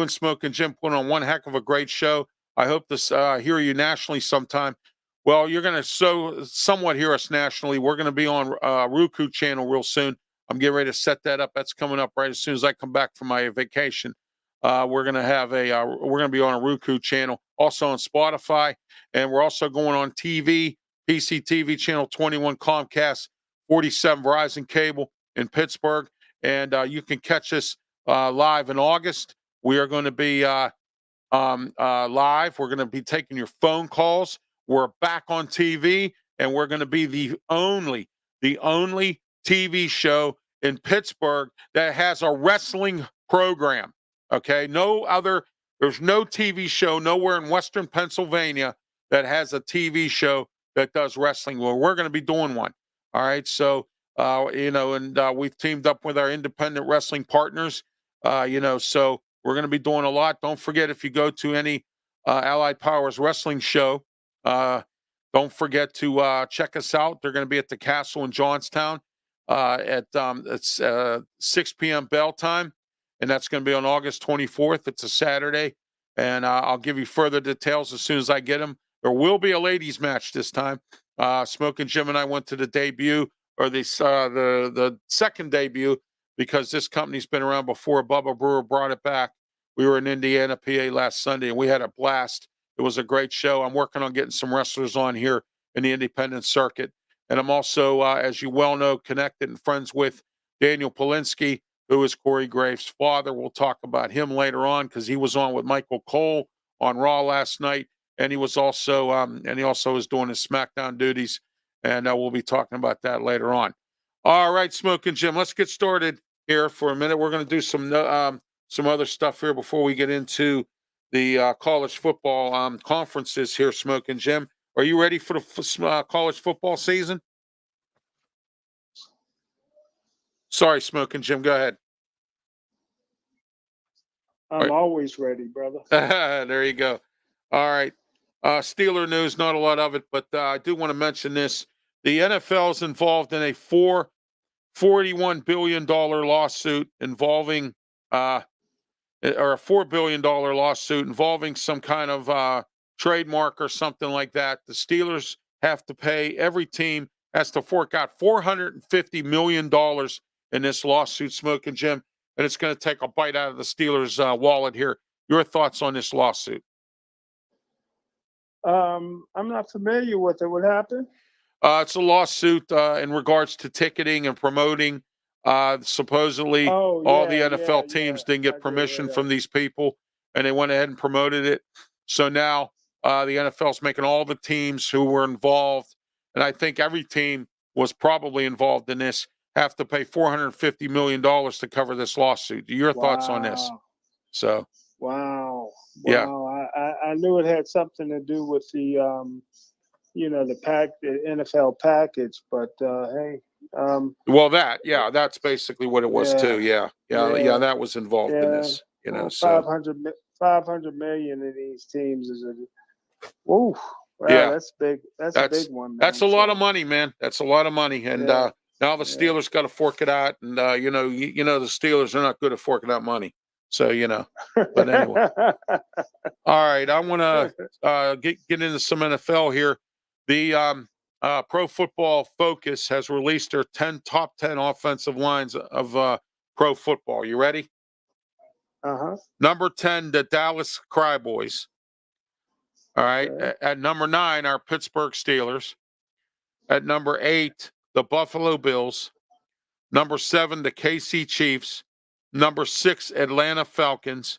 and Smokin' Jim put on one heck of a great show. I hope to hear you nationally sometime. Well, you're going to somewhat hear us nationally. We're going to be on Roku channel real soon. I'm getting ready to set that up. That's coming up right as soon as I come back from my vacation. We're going to be on a Roku channel, also on Spotify, and we're also going on TV, PCTV channel 21, Comcast, 47 Verizon Cable in Pittsburgh, and you can catch us live in August. We are going to be live. We're going to be taking your phone calls. We're back on TV, and we're going to be the only TV show in Pittsburgh that has a wrestling program. Okay, there's no TV show nowhere in Western Pennsylvania that has a TV show that does wrestling. Well, we're going to be doing one. All right, so, we've teamed up with our independent wrestling partners, so we're going to be doing a lot. Don't forget, if you go to any Allied Powers wrestling show, don't forget to check us out. They're going to be at the Castle in Johnstown at 6 p.m. bell time. And that's going to be on August 24th. It's a Saturday. And I'll give you further details as soon as I get them. There will be a ladies' match this time. Smokin' Jim and I went to the debut, or the second debut, because this company's been around before. Bubba Brewer brought it back. We were in Indiana, PA last Sunday, and we had a blast. It was a great show. I'm working on getting some wrestlers on here in the independent circuit. And I'm also, as you well know, connected and friends with Daniel Polinsky, who is Corey Graves' father. We'll talk about him later on because he was on with Michael Cole on Raw last night, and he was also is doing his SmackDown duties, and we'll be talking about that later on. All right, Smokin' Jim, let's get started here for a minute. We're going to do some other stuff here before we get into the college football conferences here, Smokin' Jim. Are you ready for the college football season? Sorry, Smokin' Jim, go ahead. I'm always ready, brother. There you go. All right. Steeler news, not a lot of it, but I do want to mention this. The NFL is involved in a $41 billion lawsuit involving, or a $4 billion lawsuit involving some kind of trademark or something like that. The Steelers have to pay, every team has to fork out $450 million in this lawsuit, Smokin' Jim, and it's going to take a bite out of the Steelers' wallet here. Your thoughts on this lawsuit? I'm not familiar with it. What happened? It's a lawsuit in regards to ticketing and promoting. Supposedly, all the NFL teams didn't get permission from these people, and they went ahead and promoted it. So now the NFL's making all the teams who were involved, and I think every team was probably involved in this, have to pay $450 million to cover this lawsuit. Your thoughts on this? So. Wow. Yeah. I knew it had something to do with the, the NFL package, but hey. Well, that's basically what it was too. Yeah, that was involved in this. Well, so 500 million in these teams is wow, that's big. That's a big one. Man. That's a lot of money, man. That's a lot of money, and now the Steelers got to fork it out, and the Steelers are not good at forking out money. So but anyway. All right, I want to get into some NFL here. The Pro Football Focus has released their top 10 offensive lines of pro football. You ready? Number 10, the Dallas Cowboys. All right. Okay. At number 9, our Pittsburgh Steelers. At number 8, the Buffalo Bills. Number 7, the KC Chiefs. Number 6, Atlanta Falcons.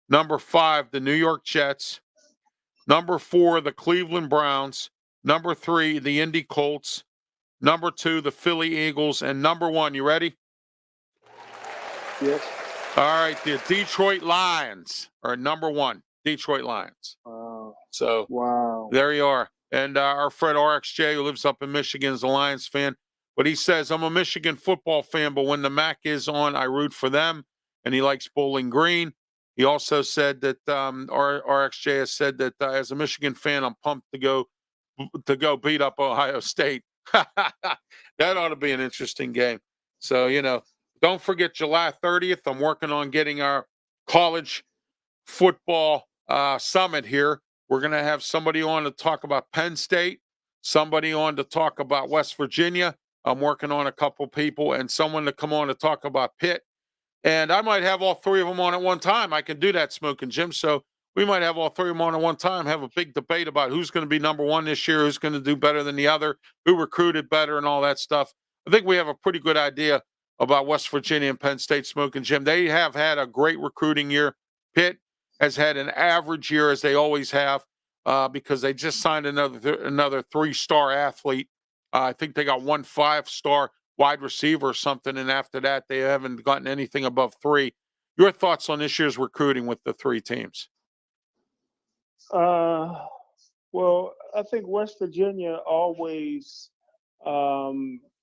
Number 5, the New York Jets. Number 4, the Cleveland Browns. Number 3, the Indy Colts. Number 2, the Philly Eagles. And number 1, you ready? Yes. All right, the Detroit Lions are number 1. Detroit Lions. Wow. So there you are. And our friend RXJ, who lives up in Michigan, is a Lions fan. But he says, I'm a Michigan football fan, but when the MAC is on, I root for them. And he likes Bowling Green. He also said that RXJ has said that as a Michigan fan, I'm pumped to go beat up Ohio State. That ought to be an interesting game. So, don't forget July 30th. I'm working on getting our college football summit here. We're going to have somebody on to talk about Penn State, somebody on to talk about West Virginia. I'm working on a couple people, and someone to come on to talk about Pitt. And I might have all 3 of them on at one time. I can do that, Smokin' Jim. So we might have all 3 of them on at one time, have a big debate about who's going to be number 1 this year, who's going to do better than the other, who recruited better and all that stuff. I think we have a pretty good idea about West Virginia and Penn State, Smokin' Jim. They have had a great recruiting year. Pitt has had an average year, as they always have, because they just signed another 3-star athlete. I think they got 1 5-star wide receiver or something, and after that, they haven't gotten anything above 3. Your thoughts on this year's recruiting with the 3 teams? Well, I think West Virginia always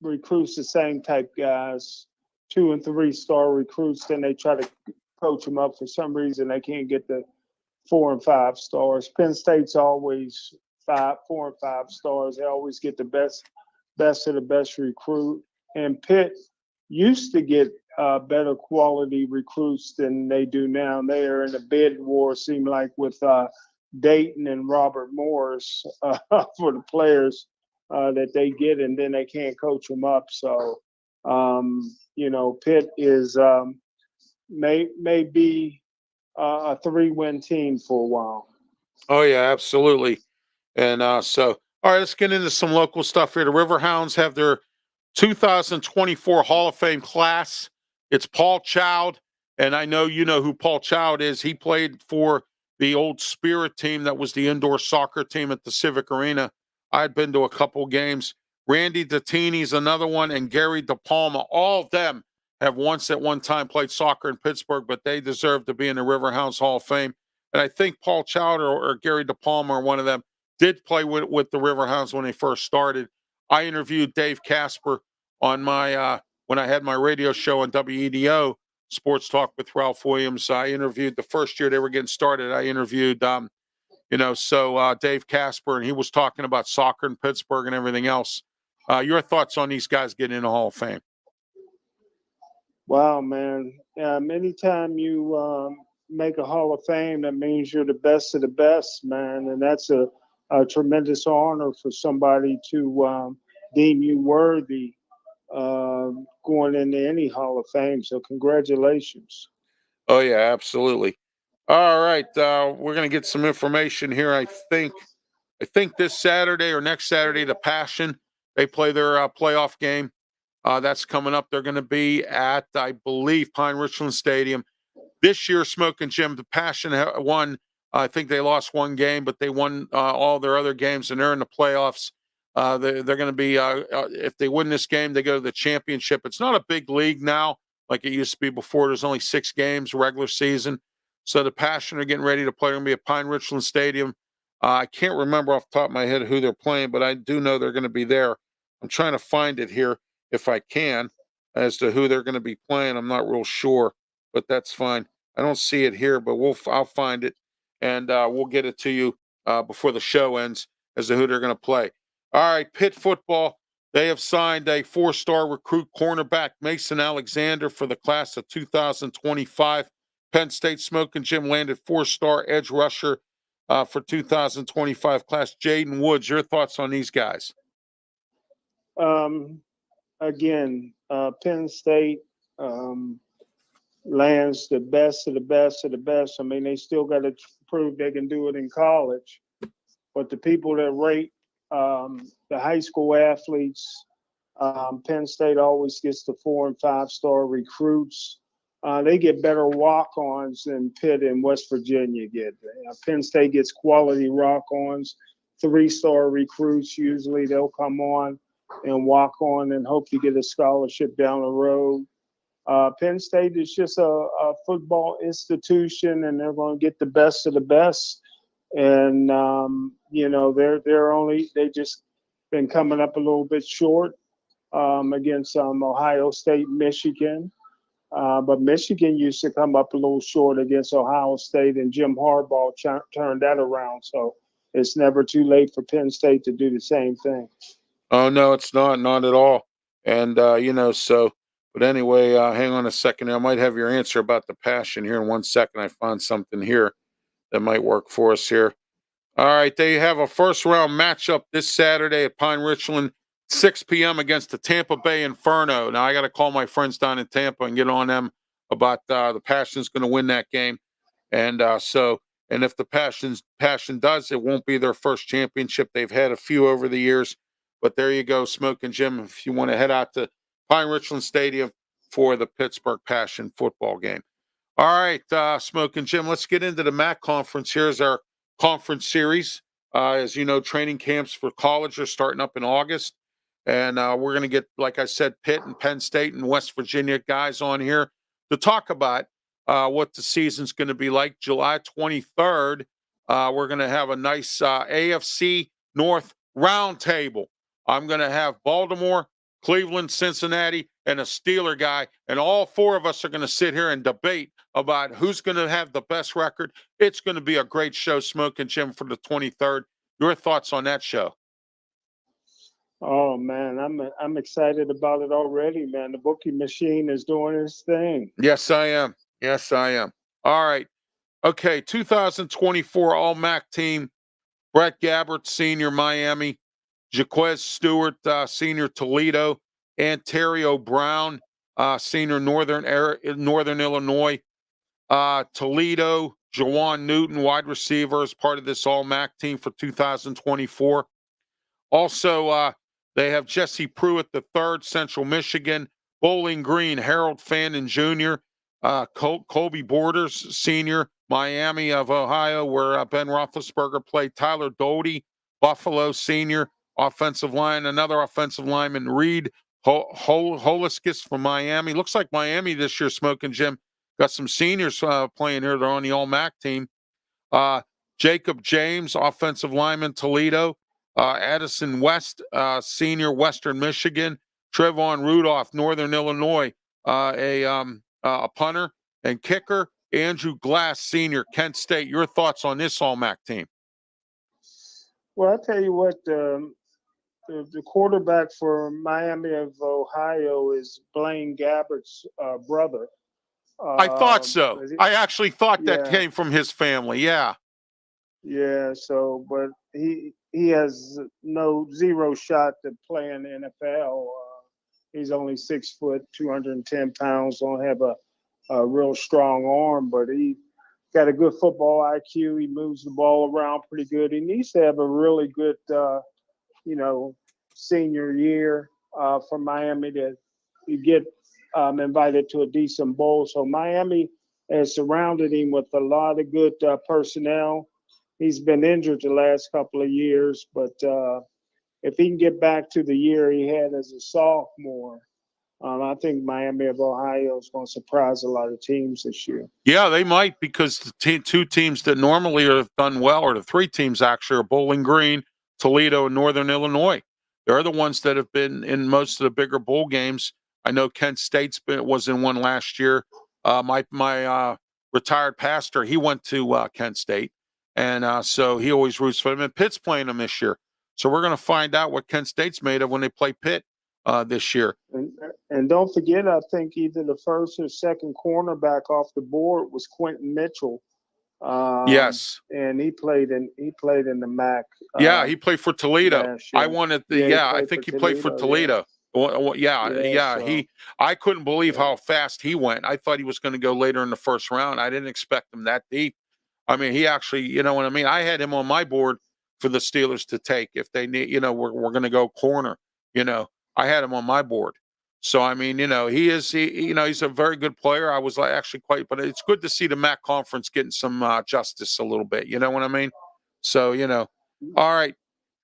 recruits the same type guys, 2 and 3-star recruits. Then they try to coach them up. For some reason, they can't get the 4 and 5 stars. Penn State's always 4 and 5 stars. They always get the best of the best recruit. And Pitt used to get better quality recruits than they do now. They are in a bidding war, seem like, with Dayton and Robert Morris for the players that they get, and then they can't coach them up. So, Pitt is may be a 3-win team for a while. Oh, yeah, absolutely. And all right, let's get into some local stuff here. The Riverhounds have their 2024 Hall of Fame class. It's Paul Child, and I know you know who Paul Child is. He played for the old Spirit team that was the indoor soccer team at the Civic Arena. I'd been to a couple games. Randy Dattini's another one, and Gary DePalma. All of them have once at one time played soccer in Pittsburgh, but they deserve to be in the Riverhounds Hall of Fame. And I think Paul Child or Gary DePalma or one of them did play with the Riverhounds when they first started. I interviewed Dave Casper on my when I had my radio show on WEDO Sports Talk with Ralph Williams. I interviewed the first year they were getting started. I interviewed Dave Casper, and he was talking about soccer in Pittsburgh and everything else. Your thoughts on these guys getting in the Hall of Fame? Wow, man. Anytime you make a Hall of Fame, that means you're the best of the best, man. And that's a tremendous honor for somebody to deem you worthy going into any Hall of Fame. So congratulations. Oh, yeah, absolutely. All right. We're going to get some information here. I think this Saturday or next Saturday, the Passion, they play their playoff game. That's coming up. They're going to be at, I believe, Pine Richland Stadium. This year, Smokin' Jim, the Passion won. I think they lost one game, but they won all their other games, and they're in the playoffs. They're going to be, if they win this game, they go to the championship. It's not a big league now like it used to be before. There's only 6 games, regular season. So the Passion are getting ready to play. They're going to be at Pine Richland Stadium. I can't remember off the top of my head who they're playing, but I do know they're going to be there. I'm trying to find it here if I can as to who they're going to be playing. I'm not real sure, but that's fine. I don't see it here, but I'll find it, and we'll get it to you before the show ends as to who they're going to play. All right, Pitt football. They have signed a 4-star recruit cornerback, Mason Alexander, for the class of 2025. Penn State Smokin' Jim landed 4-star edge rusher for 2025 class. Jaden Woods, your thoughts on these guys? Again, Penn State lands the best of the best of the best. I mean, they still got to prove they can do it in college. But the people that rate the high school athletes, Penn State always gets the 4- and 5-star recruits. They get better walk-ons than Pitt and West Virginia get. Penn State gets quality walk-ons, 3-star recruits. Usually they'll come on and walk on and hope to get a scholarship down the road. Penn State is just a football institution, and they're going to get the best of the best. And they just been coming up a little bit short against Ohio State, Michigan. But Michigan used to come up a little short against Ohio State, and Jim Harbaugh turned that around. So it's never too late for Penn State to do the same thing. Oh, no, it's not at all. And, but anyway, hang on a second. I might have your answer about the Passion here in 1 second. I found something here that might work for us here. All right, they have a first-round matchup this Saturday at Pine Richland, 6 p.m. against the Tampa Bay Inferno. Now, I got to call my friends down in Tampa and get on them about the Passion's going to win that game. And and if the Passion does, it won't be their first championship. They've had a few over the years. But there you go, Smokin' Jim, if you want to head out to Pine Richland Stadium for the Pittsburgh Passion football game. All right, Smokin' Jim, let's get into the MAC conference. Here's our conference series. As you know, training camps for college are starting up in August. And we're going to get, like I said, Pitt and Penn State and West Virginia guys on here to talk about what the season's going to be like. July 23rd, we're going to have a nice AFC North roundtable. I'm going to have Baltimore, Cleveland, Cincinnati, and a Steeler guy, and all 4 of us are going to sit here and debate about who's going to have the best record. It's going to be a great show, Smokin' Jim, for the 23rd. Your thoughts on that show? Oh man, I'm excited about it already, man. The booking machine is doing its thing. Yes, I am. All right. Okay, 2024 All-MAC team, Brett Gabbert, senior, Miami. Jaquez Stewart, senior, Toledo. Ontario Brown, senior, Northern Illinois. Toledo, Jawan Newton, wide receiver, as part of this All-MAC team for 2024. Also, They have Jesse Pruitt the third, Central Michigan. Bowling Green, Harold Fannin Jr., Colby Borders Sr., Miami of Ohio, where Ben Roethlisberger played. Tyler Doty, Buffalo Sr., offensive line. Another offensive lineman, Reed Holiskis from Miami. Looks like Miami this year, Smokin' Jim, got some seniors playing here. They're on the All-MAC team. Jacob James, offensive lineman, Toledo. Addison West, senior, Western Michigan. Trevon Rudolph, Northern Illinois, a punter and kicker. Andrew Glass, senior, Kent State. Your thoughts on this All-MAC team? Well, I'll tell you what, the quarterback for Miami of Ohio is Blaine Gabbert's brother. I thought so. I actually thought that came from his family. Yeah. Yeah. So, but he has zero shot to play in the NFL. He's only 6 foot, 210 pounds. Don't have a real strong arm, but he got a good football IQ. He moves the ball around pretty good. He needs to have a really good, senior year for Miami to get invited to a decent bowl. So Miami has surrounded him with a lot of good personnel. He's been injured the last couple of years, but if he can get back to the year he had as a sophomore, I think Miami of Ohio is going to surprise a lot of teams this year. Yeah, they might, because the two teams that normally have done well, or the three teams actually, are Bowling Green, Toledo, and Northern Illinois. They're the ones that have been in most of the bigger bowl games. I know Kent State's was in one last year. My retired pastor, he went to Kent State, and so he always roots for them. And Pitt's playing them this year, so we're going to find out what Kent State's made of when they play Pitt this year. And don't forget, I think either the first or second cornerback off the board was Quentin Mitchell. Yes, and he played in the MAC. Yeah, he played for Toledo. I wanted the. I think he played for Toledo. So. I couldn't believe how fast he went. I thought he was going to go later in the first round. I didn't expect him that deep. I mean, he actually, you know what I mean? I had him on my board for the Steelers to take if they need, we're going to go corner, I had him on my board. So, I mean, he's a very good player. I was actually but it's good to see the MAC conference getting some justice a little bit. You know what I mean? So, all right.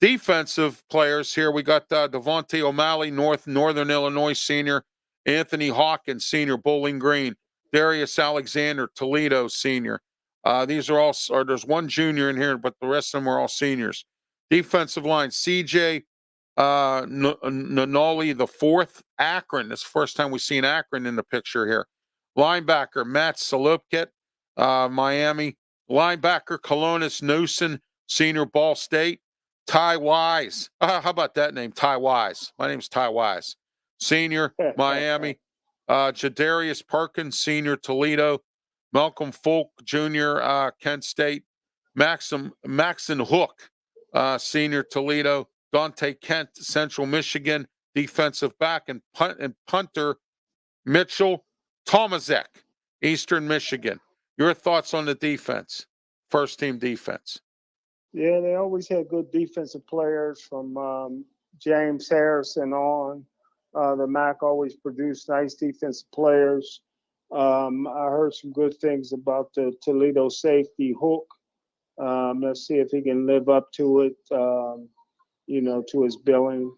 Defensive players here. We got Devontae O'Malley, Northern Illinois senior. Anthony Hawkins, senior, Bowling Green. Darius Alexander, Toledo senior. These are all, or there's one junior in here, but the rest of them are all seniors. Defensive line, CJ Nanoli the fourth, Akron. This is the first time we've seen Akron in the picture here. Linebacker, Matt Salupkit, Miami. Linebacker, Colonis Newson, senior, Ball State. Ty Wise. How about that name, Ty Wise? My name's Ty Wise. Senior, Miami. Jadarius Perkins, senior, Toledo. Malcolm Folk, junior, Kent State. Maxon Hook, senior, Toledo. Dante Kent, Central Michigan. Defensive back and punter, Mitchell Tomaszek, Eastern Michigan. Your thoughts on the defense, first team defense? Yeah, they always had good defensive players from James Harrison on. The MAC always produced nice defensive players. I heard some good things about the Toledo safety, Hook. Let's see if he can live up to it, to his billing.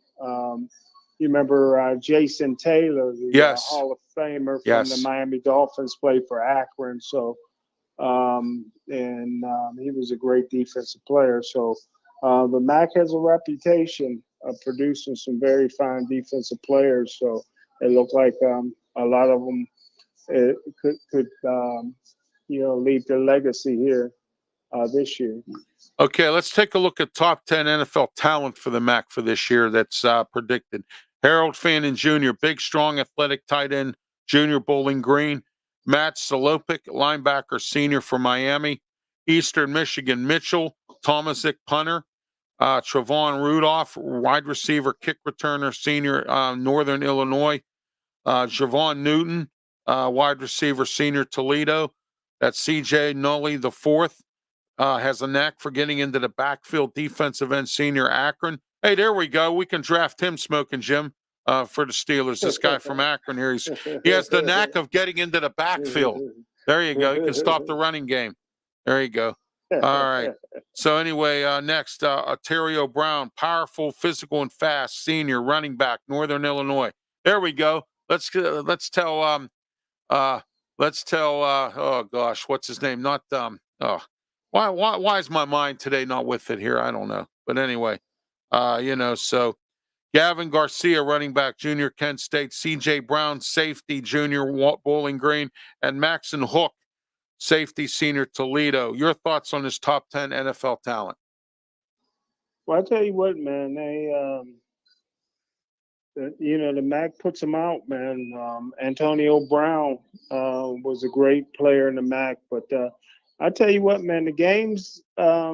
You remember Jason Taylor, the Hall of Famer from the Miami Dolphins, played for Akron. So, he was a great defensive player. So the MAC has a reputation of producing some very fine defensive players. So it looked like a lot of them could leave their legacy here this year. Okay, let's take a look at top 10 NFL talent for the MAC for this year that's predicted. Harold Fannin Jr., big, strong, athletic tight end, junior, Bowling Green. Matt Salopik, linebacker, senior for Miami. Eastern Michigan, Mitchell Tomaszek, punter. Trevon Rudolph, wide receiver, kick returner, senior, Northern Illinois. Javon Newton, wide receiver, senior, Toledo. That's CJ Nully the fourth. Has a knack for getting into the backfield, defensive end, senior, Akron. Hey, there we go. We can draft him, Smoking Jim, for the Steelers. This guy from Akron here. He has the knack of getting into the backfield. There you go. He can stop the running game. There you go. All right. So anyway, next, Ontario Brown, powerful, physical, and fast senior running back, Northern Illinois. There we go. Let's tell oh gosh, what's his name? Not why is my mind today not with it here? I don't know. But anyway, so Gavin Garcia, running back, junior, Kent State, CJ Brown, safety, junior, Bowling Green, and Maxon Hook, safety, senior, Toledo. Your thoughts on this top 10 NFL talent? Well, I tell you what, man, the MAC puts them out, man. Antonio Brown was a great player in the MAC, but I tell you what, man, the games, I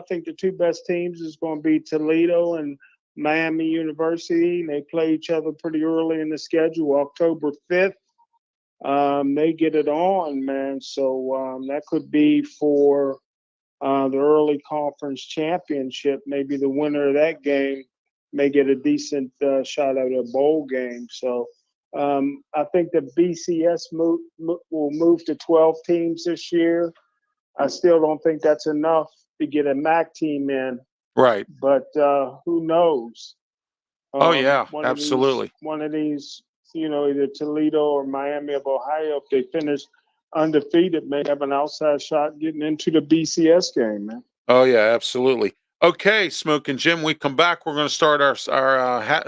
think the two best teams is going to be Toledo and Miami University. They play each other pretty early in the schedule, October 5th. They get it on, man. So that could be for the early conference championship. Maybe the winner of that game may get a decent shot at a bowl game. So I think the BCS will move to 12 teams this year. I still don't think that's enough to get a MAC team in. Right. But who knows? Oh, yeah, absolutely. One of these, either Toledo or Miami of Ohio, if they finish undefeated, may have an outside shot getting into the BCS game, man. Oh, yeah, absolutely. Okay, Smokin' Jim, we come back. We're going to start our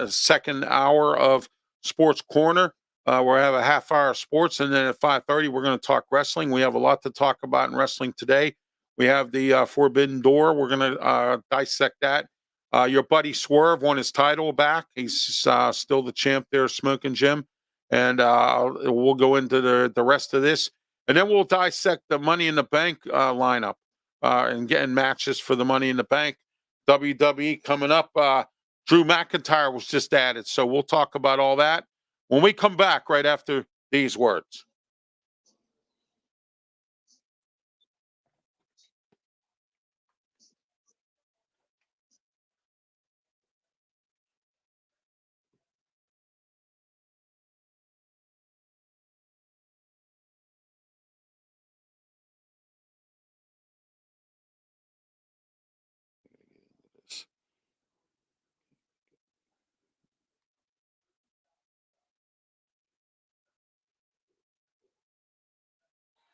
second hour of Sports Corner. We'll have a half hour of sports, and then at 5:30, we're going to talk wrestling. We have a lot to talk about in wrestling today. We have the Forbidden Door. We're going to dissect that. Your buddy Swerve won his title back. He's still the champ there, Smokin' Jim. And we'll go into the rest of this. And then we'll dissect the Money in the Bank lineup and getting matches for the Money in the Bank. WWE coming up. Drew McIntyre was just added. So we'll talk about all that when we come back right after these words.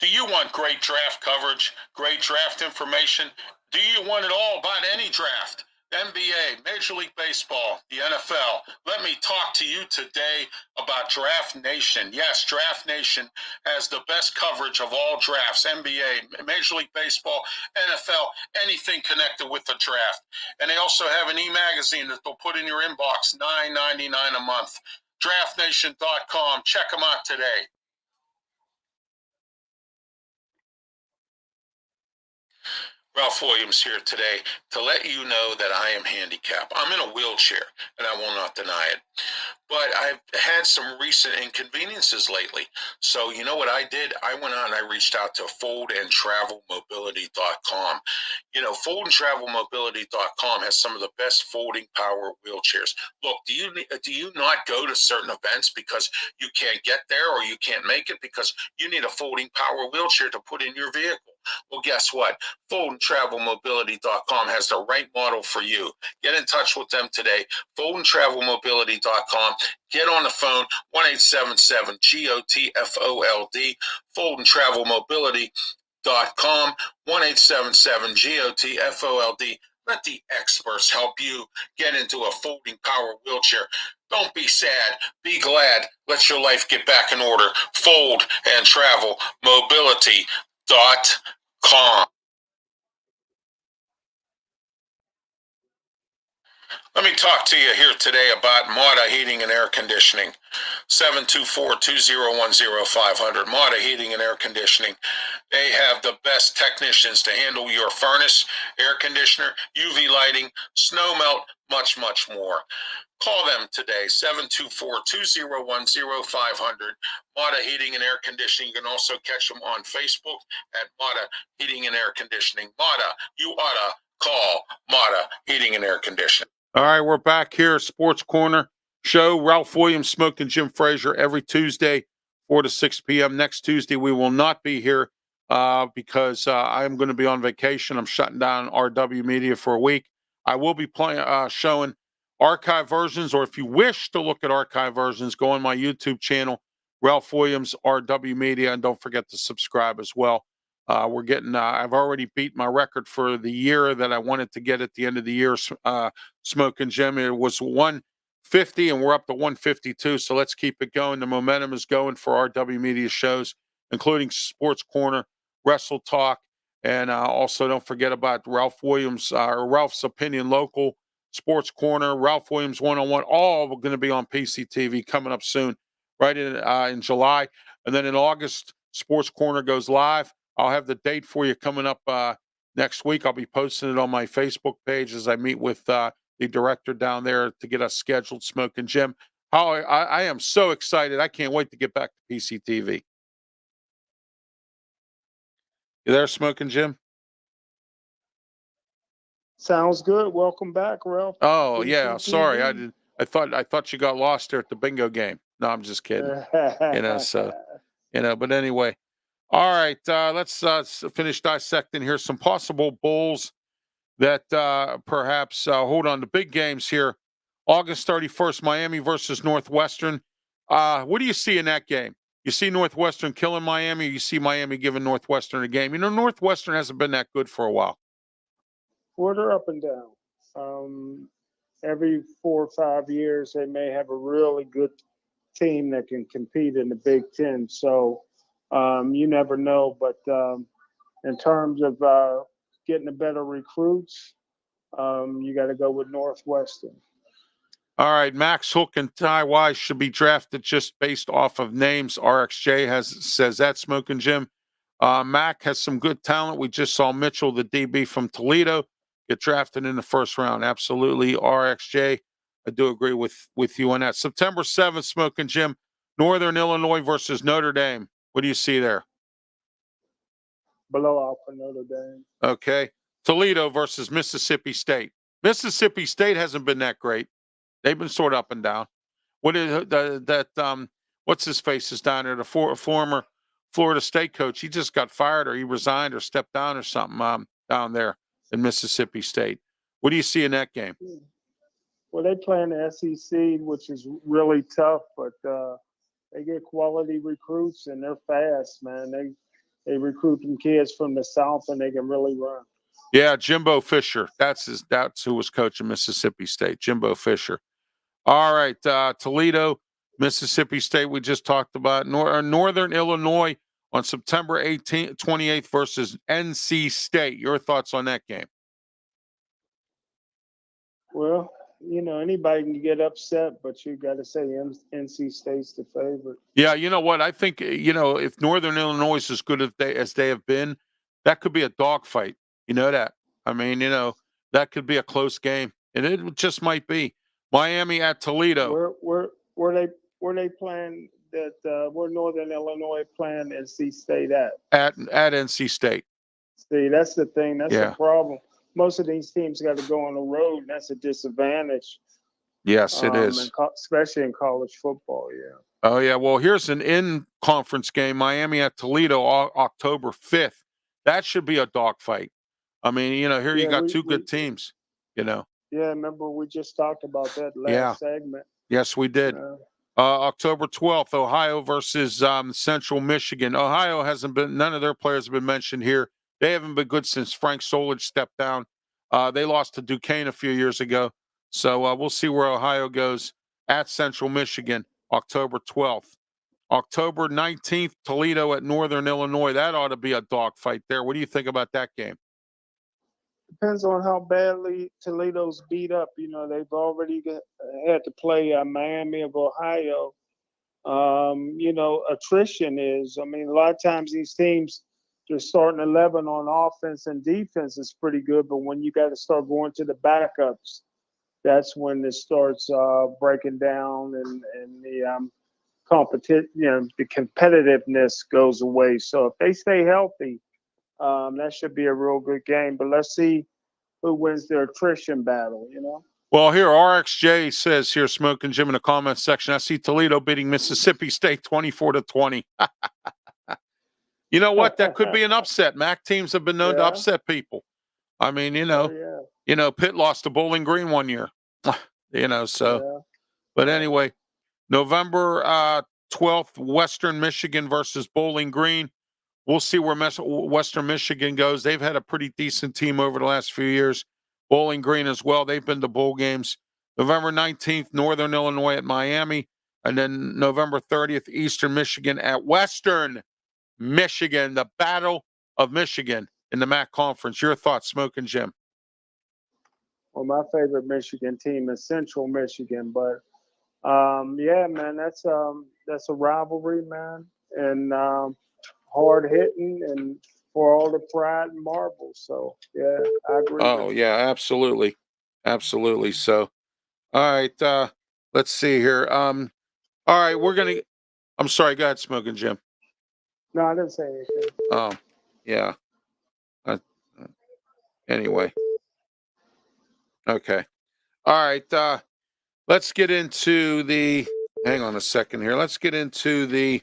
Do you want great draft coverage, great draft information? Do you want it all about any draft? NBA, Major League Baseball, the NFL. Let me talk to you today about Draft Nation. Yes, Draft Nation has the best coverage of all drafts, NBA, Major League Baseball, NFL, anything connected with the draft. And they also have an e-magazine that they'll put in your inbox, $9.99 a month. DraftNation.com. Check them out today. Ralph Williams here today to let you know that I am handicapped. I'm in a wheelchair, and I will not deny it. But I've had some recent inconveniences lately. So you know what I did? I went on and I reached out to foldandtravelmobility.com. Foldandtravelmobility.com has some of the best folding power wheelchairs. Look, do you not go to certain events because you can't get there or you can't make it because you need a folding power wheelchair to put in your vehicle? Well, guess what? Foldandtravelmobility.com has the right model for you. Get in touch with them today. Foldandtravelmobility.com. Get on the phone, 1-877-GOTFOLD, foldandtravelmobility.com, 1-877-GOTFOLD. Let the experts help you get into a folding power wheelchair. Don't be sad. Be glad. Let your life get back in order. Foldandtravelmobility.com. Let me talk to you here today about Mata Heating and Air Conditioning. 724-201-0500. Mata Heating and Air Conditioning. They have the best technicians to handle your furnace, air conditioner, UV lighting, snow melt, much, much more. Call them today, 724-201-0500. Mata Heating and Air Conditioning. You can also catch them on Facebook at Mata Heating and Air Conditioning. Mata, you oughta call Mata Heating and Air Conditioning. All right, we're back here, Sports Corner show. Ralph Williams, Smokin Jim Frazier, every Tuesday, 4 to 6 p.m. Next Tuesday, we will not be here because I'm going to be on vacation. I'm shutting down RW Media for a week. I will be showing archive versions, or if you wish to look at archive versions, go on my YouTube channel, Ralph Williams, RW Media, and don't forget to subscribe as well. We're getting, I've already beat my record for the year that I wanted to get at the end of the year. Smokin Jim, it was 150 and we're up to 152. So let's keep it going. The momentum is going for RW Media shows, including Sports Corner, Wrestle Talk, and also don't forget about Ralph Williams, or Ralph's Opinion Local, Sports Corner, Ralph Williams One-on-One, all going to be on PCTV coming up soon, right in July. And then in August, Sports Corner goes live. I'll have the date for you coming up next week. I'll be posting it on my Facebook page as I meet with the director down there to get us scheduled, Smokin Jim. I am so excited. I can't wait to get back to PCTV. You there, Smokin Jim? Sounds good. Welcome back, Ralph. Oh, PCTV. yeah. Sorry. I thought you got lost there at the bingo game. No, I'm just kidding. But anyway. All right, let's finish dissecting here some possible bowls that perhaps hold on. The big games here, August 31st, Miami versus Northwestern. What do you see in that game? You see Northwestern killing Miami, or you see Miami giving Northwestern a game? Northwestern hasn't been that good for a while. Well, they're up and down. Every 4 or 5 years, they may have a really good team that can compete in the Big Ten. So you never know. But in terms of getting the better recruits, you got to go with Northwestern. All right, Max Hook and Ty Wise should be drafted just based off of names. RXJ says that, Smokin Jim. Mac has some good talent. We just saw Mitchell, the DB from Toledo, get drafted in the first round. Absolutely, RXJ. I do agree with you on that. September 7th, Smokin Jim, Northern Illinois versus Notre Dame. What do you see there? Blowout for Notre Dame. Okay. Toledo versus Mississippi State. Mississippi State hasn't been that great. They've been sort of up and down. What is that? What's his face is down there? The former Florida State coach. He just got fired, or he resigned, or stepped down, or something down there in Mississippi State. What do you see in that game? Well, they play in the SEC, which is really tough, but they get quality recruits and they're fast, man. They recruit them kids from the South and they can really run. Yeah, Jimbo Fisher. That's who was coaching Mississippi State. Jimbo Fisher. All right, Toledo, Mississippi State. We just talked about Northern Illinois on September 28th versus NC State. Your thoughts on that game? Well, anybody can get upset, but you got to say NC State's the favorite. Yeah, you know what? I think if Northern Illinois is as good as they have been, that could be a dogfight. You know that? I mean, that could be a close game, and it just might be. Miami at Toledo. Where they playing that? Where Northern Illinois playing NC State at? At NC State. See, that's the thing. That's the problem. Most of these teams got to go on the road, and that's a disadvantage. Yes, it is. Especially in college football, yeah. Oh, yeah. Well, here's an in-conference game, Miami at Toledo, October 5th. That should be a dogfight. I mean, here you got two good teams, Yeah, remember we just talked about that last segment. Yes, we did. October 12th, Ohio versus Central Michigan. Ohio none of their players have been mentioned here. They haven't been good since Frank Solich stepped down. They lost to Duquesne a few years ago. So we'll see where Ohio goes at Central Michigan, October 12th. October 19th, Toledo at Northern Illinois. That ought to be a dogfight there. What do you think about that game? Depends on how badly Toledo's beat up. They've already had to play Miami of Ohio. Attrition is. I mean, a lot of times these teams, they're starting 11 on offense and defense is pretty good, but when you got to start going to the backups, that's when it starts breaking down and the the competitiveness goes away. So if they stay healthy, that should be a real good game. But let's see who wins their attrition battle. Well, here RXJ says here, Smokin' Jim in the comments section. I see Toledo beating Mississippi State 24-20. You know what? That could be an upset. MAC teams have been known to upset people. I mean, Pitt lost to Bowling Green one year. But anyway, November 12th, Western Michigan versus Bowling Green. We'll see where Western Michigan goes. They've had a pretty decent team over the last few years. Bowling Green as well. They've been to bowl games. November 19th, Northern Illinois at Miami. And then November 30th, Eastern Michigan at Western Michigan. The Battle of Michigan in the MAC Conference. Your thoughts, Smokin' Jim? Well, my favorite Michigan team is Central Michigan, but yeah, man, that's a rivalry, man, and hard hitting, and for all the pride and marbles. So yeah, I agree. Oh yeah, absolutely, absolutely. So, all right, let's see here. All right, we're gonna. I'm sorry, go ahead, Smokin' Jim. No, I didn't say anything. Oh, yeah. Anyway. Okay. All right. Let's get into the. Hang on a second here. Let's get into the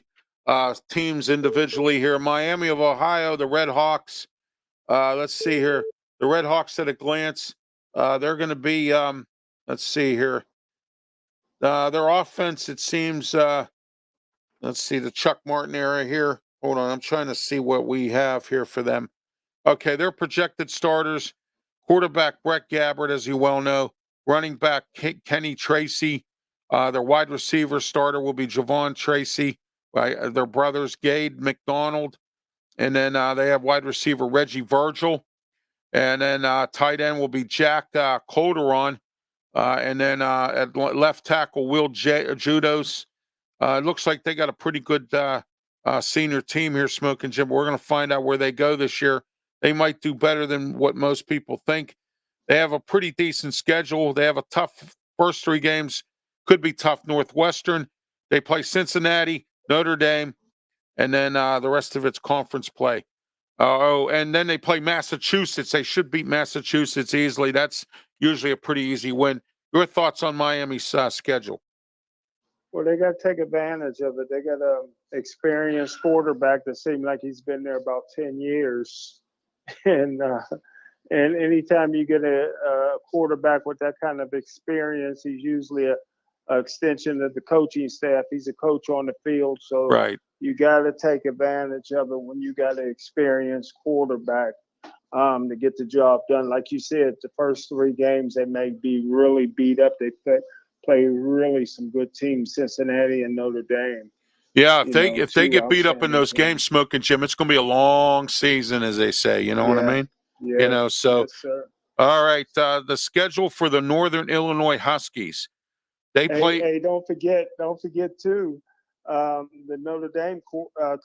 teams individually here. Miami of Ohio, the Red Hawks. Let's see here. The Red Hawks at a glance. They're going to be. Let's see here. Their offense, it seems. Let's see the Chuck Martin era here. Hold on. I'm trying to see what we have here for them. Okay, their projected starters. Quarterback Brett Gabbert, as you well know. Running back Kenny Tracy. Their wide receiver starter will be Javon Tracy. Their brothers Gade McDonald. And then they have wide receiver Reggie Virgil. And then tight end will be Jack Calderon. And then at left tackle, Will Judos. It looks like they got a pretty good senior team here, Smokin' Jim. We're going to find out where they go this year. They might do better than what most people think. They have a pretty decent schedule. They have a tough first 3 games. Could be tough. Northwestern. They play Cincinnati, Notre Dame, and then the rest of it's conference play. And then they play Massachusetts. They should beat Massachusetts easily. That's usually a pretty easy win. Your thoughts on Miami's schedule? Well, they got to take advantage of it. They got an experienced quarterback that seems like he's been there about 10 years. And anytime you get a quarterback with that kind of experience, he's usually a extension of the coaching staff. He's a coach on the field. So you got to take advantage of it when you got an experienced quarterback to get the job done. Like you said, the first 3 games, they may be really beat up. They play really some good teams, Cincinnati and Notre Dame. Yeah, if they get beat up in those games, Smokin' Jim, it's going to be a long season, as they say. You know what I mean? Yeah. So yes, sir. All right, the schedule for the Northern Illinois Huskies. They play. Hey, don't forget too. The Notre Dame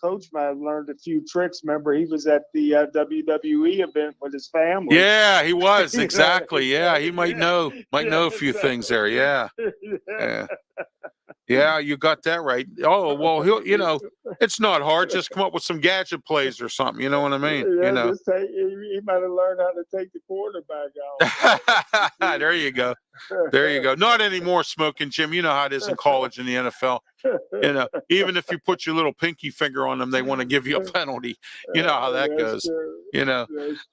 coach might have learned a few tricks. Remember, he was at the WWE event with his family. Yeah, he was exactly. Yeah, he might know a few things there. Yeah. Yeah, you got that right. Oh, well, it's not hard. Just come up with some gadget plays or something. You know what I mean? Yeah, he might have learned how to take the quarterback out. There you go. There you go. Not anymore, Smokin' Jim. You know how it is in college and the NFL. Even if you put your little pinky finger on them, they want to give you a penalty. You know how that goes. True.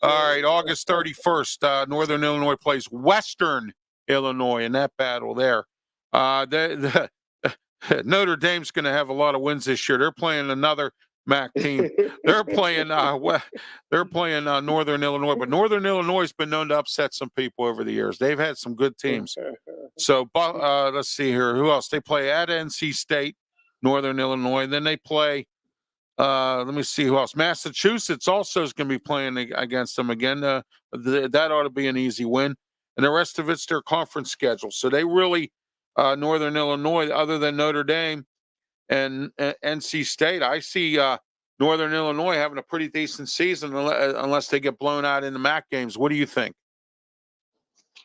All right, August 31st, Northern Illinois plays Western Illinois in that battle there. Notre Dame's going to have a lot of wins this year. They're playing another MAC team. They're playing Northern Illinois, but Northern Illinois has been known to upset some people over the years. They've had some good teams. So let's see here. Who else? They play at NC State, Northern Illinois. Then they play. Let me see who else. Massachusetts also is going to be playing against them again. That ought to be an easy win. And the rest of it's their conference schedule. So they really. Northern Illinois, other than Notre Dame and NC State, I see Northern Illinois having a pretty decent season unless they get blown out in the MAC games. What do you think?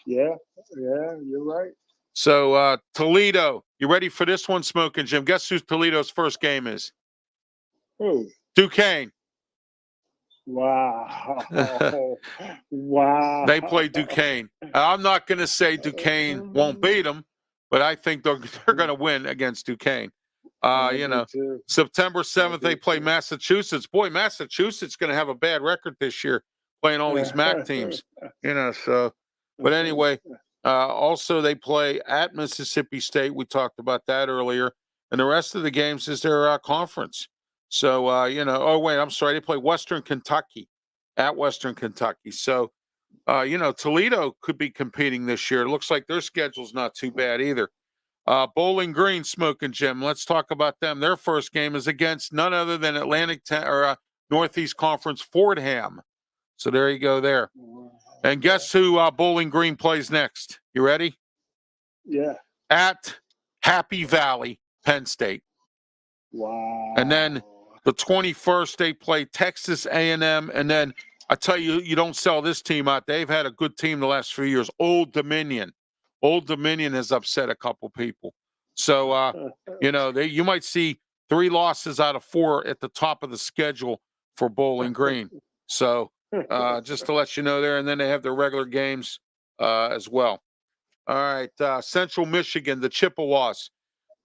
Yeah, you're right. So Toledo, you ready for this one, Smokin' Jim? Guess who Toledo's first game is? Who? Duquesne. Wow. Wow. They play Duquesne. I'm not going to say Duquesne won't beat them, but I think they're going to win against Duquesne. I You do know, too. September 7th, they do play too. Massachusetts. Boy, Massachusetts going to have a bad record this year playing all these MAC teams. So, but anyway, also they play at Mississippi State. We talked about that earlier. And the rest of the games is their conference. So, oh, wait, I'm sorry. They play Western Kentucky at Western Kentucky. So, Toledo could be competing this year. It looks like their schedule's not too bad either. Bowling Green, Smokin' Jim. Let's talk about them. Their first game is against none other than Northeast Conference Fordham. So there you go there. And guess who Bowling Green plays next? You ready? Yeah. At Happy Valley, Penn State. Wow. And then the 21st, they play Texas A&M. And then I tell you, you don't sell this team out. They've had a good team the last few years. Old Dominion. Old Dominion has upset a couple people. So, you might see 3 losses out of 4 at the top of the schedule for Bowling Green. So just to let you know there. And then they have their regular games as well. All right. Central Michigan, the Chippewas.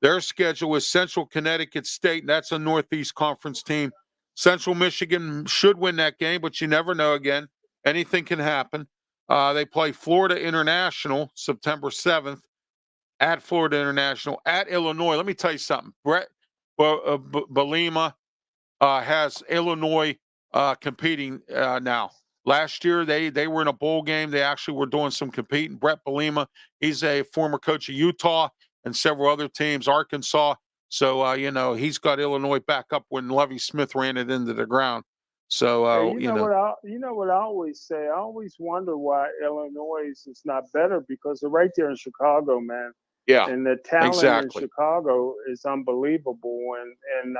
Their schedule is Central Connecticut State, and that's a Northeast Conference team. Central Michigan should win that game, but you never know again. Anything can happen. They play Florida International September 7th at Florida International, at Illinois. Let me tell you something. Brett Bielema has Illinois competing now. Last year, they were in a bowl game. They actually were doing some competing. Brett Bielema, he's a former coach of Utah and several other teams, Arkansas. So, he's got Illinois back up when Lovie Smith ran it into the ground. So, Hey, you know what I always say? I always wonder why Illinois is not better, because they're right there in Chicago, man. Yeah, And the talent exactly. in Chicago is unbelievable. And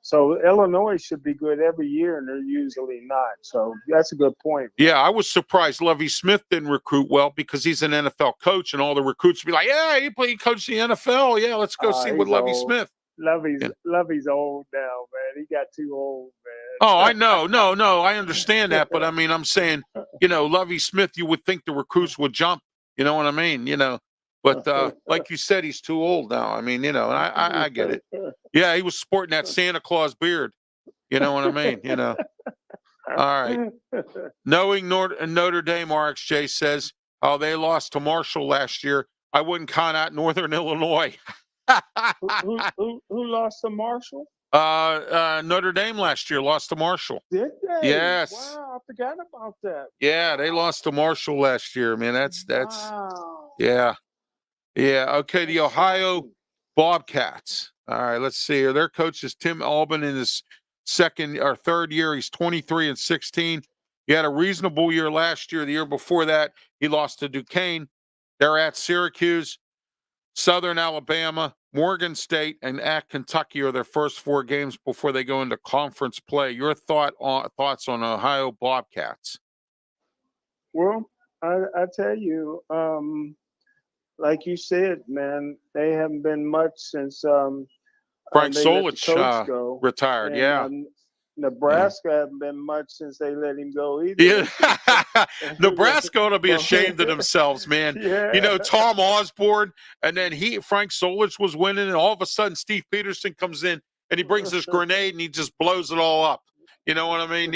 so Illinois should be good every year, and they're usually not. So that's a good point. Yeah, I was surprised Lovie Smith didn't recruit well, because he's an NFL coach, and all the recruits would be like, "Yeah, he coached the NFL. Yeah, let's go see what Lovie Smith." Lovey's old now, man. He got too old, man. Oh, I know. No, I understand that, but I mean, I'm saying, Lovie Smith, you would think the recruits would jump. You know what I mean? But like you said, he's too old now. I mean, and I get it. Yeah, he was sporting that Santa Claus beard. You know what I mean? All right. Knowing Notre Dame, RXJ says, they lost to Marshall last year. I wouldn't count out Northern Illinois. Who lost to Marshall? Notre Dame last year lost to Marshall. Did they? Yes. Wow, I forgot about that. Yeah, they lost to Marshall last year, man. That's wow. Yeah. Okay, the Ohio Bobcats. All right, let's see here. Their coach is Tim Albin in his third year. He's 23-16. He had a reasonable year last year. The year before that, he lost to Duquesne. They're at Syracuse, Southern Alabama, Morgan State, and at Kentucky are their first 4 games before they go into conference play. Your thoughts on Ohio Bobcats? Well, I tell you, like you said, man, they haven't been much since Frank they let the coach Solich go. retired. And, Nebraska haven't been much since they let him go either. Yeah. Nebraska ought to be ashamed of themselves, man. Yeah. Tom Osborne, and then Frank Solich was winning, and all of a sudden Steve Peterson comes in and he brings this grenade and he just blows it all up. You know what I mean?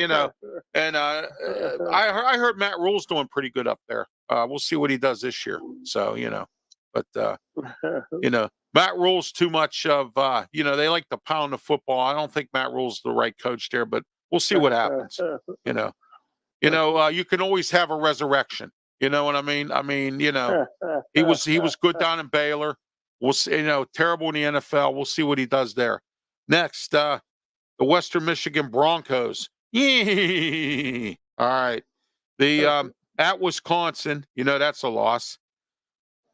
And I heard Matt Rule's doing pretty good up there. We'll see what he does this year. So, but Matt Rule's too much of, they like to pound the football. I don't think Matt Rule's the right coach there, but we'll see what happens. You can always have a resurrection. You know what I mean? He was good down in Baylor. We'll see, terrible in the NFL. We'll see what he does there. Next, the Western Michigan Broncos. All right. The at Wisconsin, that's a loss.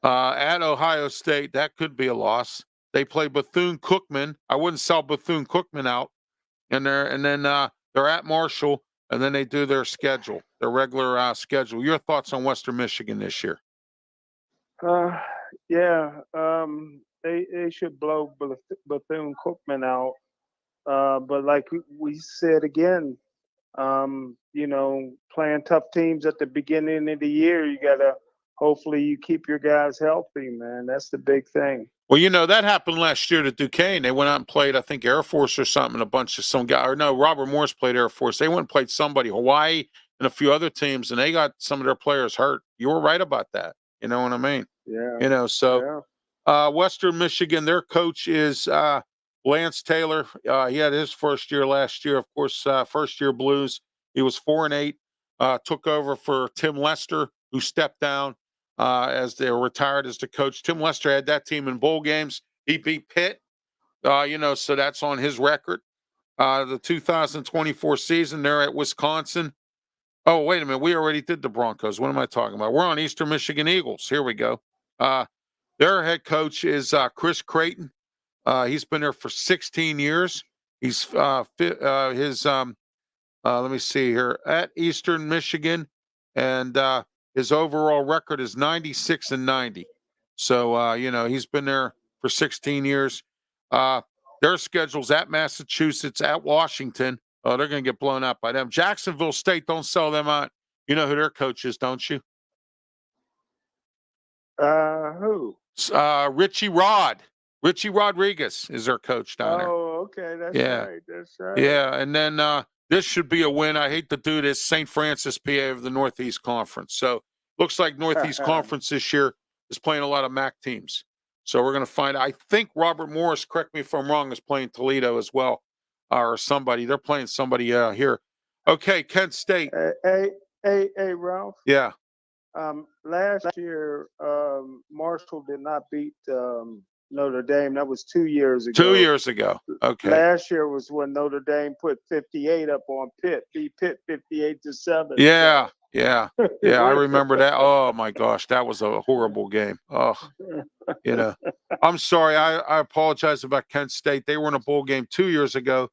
At Ohio State, that could be a loss. They play Bethune-Cookman. I wouldn't sell Bethune-Cookman out. And then they're at Marshall, and then they do their schedule, their regular schedule. Your thoughts on Western Michigan this year? They should blow Bethune-Cookman out. But like we said again, You know, playing tough teams at the beginning of the year, you gotta hopefully you keep your guys healthy, man. That's the big thing. Well, you know, that happened last year to Duquesne. They went out and played, I think, Air Force or something, a bunch of some guy. Or no, Robert Morris played Air Force. They went and played somebody, Hawaii, and a few other teams, and they got some of their players hurt. You were right about that. You know what I mean? Yeah. You know, so Western Michigan, their coach is Lance Taylor. He had his first year last year, of course, first year Blues. He was 4-8, took over for Tim Lester, who stepped down as they were retired as the coach. Tim Lester had that team in bowl games. He beat Pitt, you know, so that's on his record. The 2024 season, they're at Wisconsin. Oh, wait a minute. We already did the Broncos. What am I talking about? We're on Eastern Michigan Eagles. Here we go. Their head coach is Chris Creighton. He's been there for 16 years. He's let me see here, at Eastern Michigan, and his overall record is 96-90. So you know, he's been there for 16 years. Their schedule's at Massachusetts, at Washington. Oh, they're going to get blown out by them. Jacksonville State, don't sell them out. You know who their coach is, don't you? Who? Richie Rodriguez is their coach down there. Oh, okay. That's right. That's right. Yeah, and then this should be a win. I hate to do this. St. Francis, PA of the Northeast Conference. So looks like Northeast Conference this year is playing a lot of MAC teams. So we're going to find. I think Robert Morris, correct me if I'm wrong, is playing Toledo as well, or somebody. They're playing somebody here. Okay, Kent State. Hey, Ralph. Yeah. Last year, Marshall did not beat Notre Dame. That was 2 years ago. 2 years ago. Okay. Last year was when Notre Dame put 58 up on Pitt, beat Pitt 58-7. Yeah. Yeah. Yeah. I remember that. Oh my gosh. That was a horrible game. Oh, you know, I'm sorry. I apologize about Kent State. They were in a bowl game 2 years ago.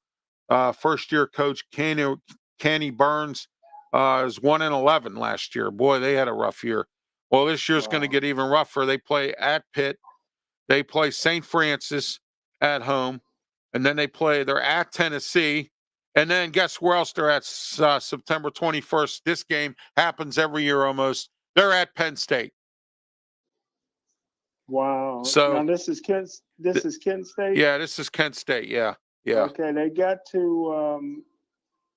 First year coach Canny Burns is 1-11 last year. Boy, they had a rough year. Well, this year's going to get even rougher. They play at Pitt. They play St. Francis at home, and then they're at Tennessee, and then guess where else they're at September 21st? This game happens every year almost. They're at Penn State. Wow. So now this is Kent State? Yeah, this is Kent State. Yeah. Yeah. Okay, they got to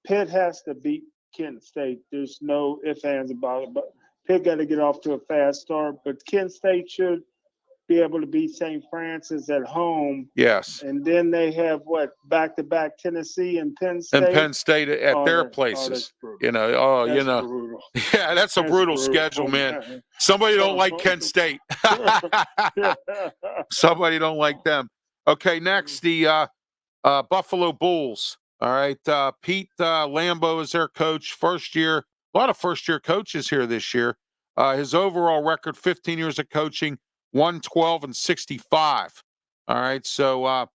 Pitt has to beat Kent State. There's no ifs, ands about it, but Pitt got to get off to a fast start, but Kent State should be able to beat St. Francis at home. Yes. And then they have back-to-back Tennessee and Penn State. And Penn State at their places. You know, that's you know. Brutal. Yeah, that's a brutal schedule, man. Somebody don't like Kent State. Somebody don't like them. Okay, next, the Buffalo Bulls. All right. Pete Lambeau is their coach. First year. A lot of first-year coaches here this year. His overall record, 15 years of coaching, 112-65. All right, so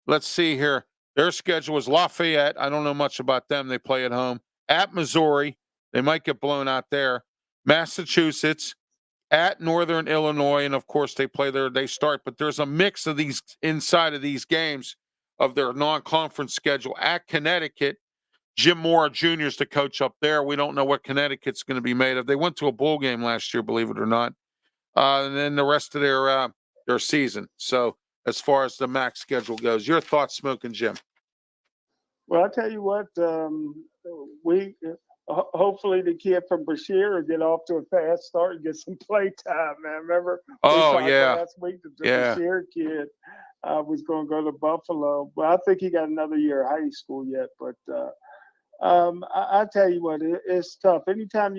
let's see here. Their schedule is Lafayette. I don't know much about them. They play at home. At Missouri, they might get blown out there. Massachusetts, at Northern Illinois, and of course they play there. They start, but there's a mix of these inside of these games of their non-conference schedule. At Connecticut, Jim Mora Jr. is the coach up there. We don't know what Connecticut's going to be made of. They went to a bowl game last year, believe it or not. And then the rest of their season. So as far as the MAC schedule goes, your thoughts, Smokin' Jim? Well, I'll tell you what, we hopefully the kid from Bashir will get off to a fast start and get some play time, man. Remember? Last week the Bashir kid was going to go to Buffalo, but I think he got another year of high school yet. But I tell you what, it's tough. Anytime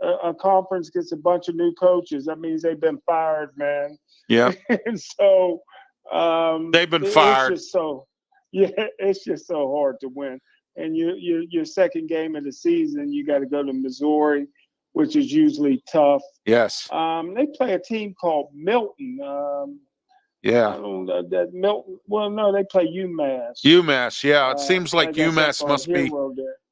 a conference gets a bunch of new coaches, that means they've been fired, man. Yeah. And so they've been fired. It's just so hard to win. And your second game of the season, you got to go to Missouri, which is usually tough. Yes. They play a team called Milton. Yeah. I don't know that Milton. Well, no, they play UMass. UMass, yeah. It seems like UMass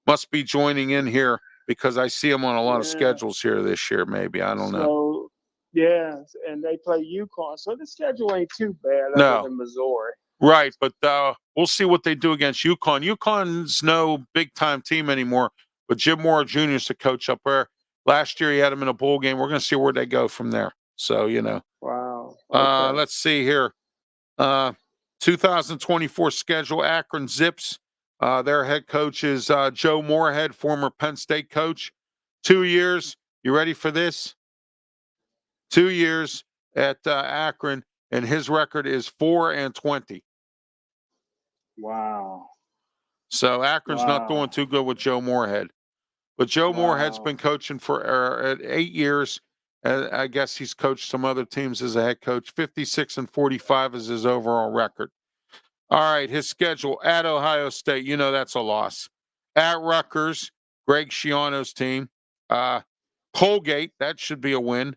must be joining in here because I see them on a lot of schedules here this year. Maybe I don't know. Yeah, and they play UConn, so the schedule ain't too bad other than Missouri. Right, but we'll see what they do against UConn. UConn's no big-time team anymore, but Jim Moore Jr. is the coach up there. Last year, he had them in a bowl game. We're going to see where they go from there. So, Wow. Okay. let's see here. 2024 schedule, Akron Zips. Their head coach is Joe Moorhead, former Penn State coach. 2 years. You ready for this? 2 years at Akron, and his record is 4-20. Wow. So Akron's not doing Wow. too good with Joe Moorhead. But Joe Moorhead's Wow. been coaching for 8 years. I guess he's coached some other teams as a head coach. 56-45 is his overall record. All right, his schedule at Ohio State, that's a loss. At Rutgers, Greg Schiano's team. Colgate, that should be a win.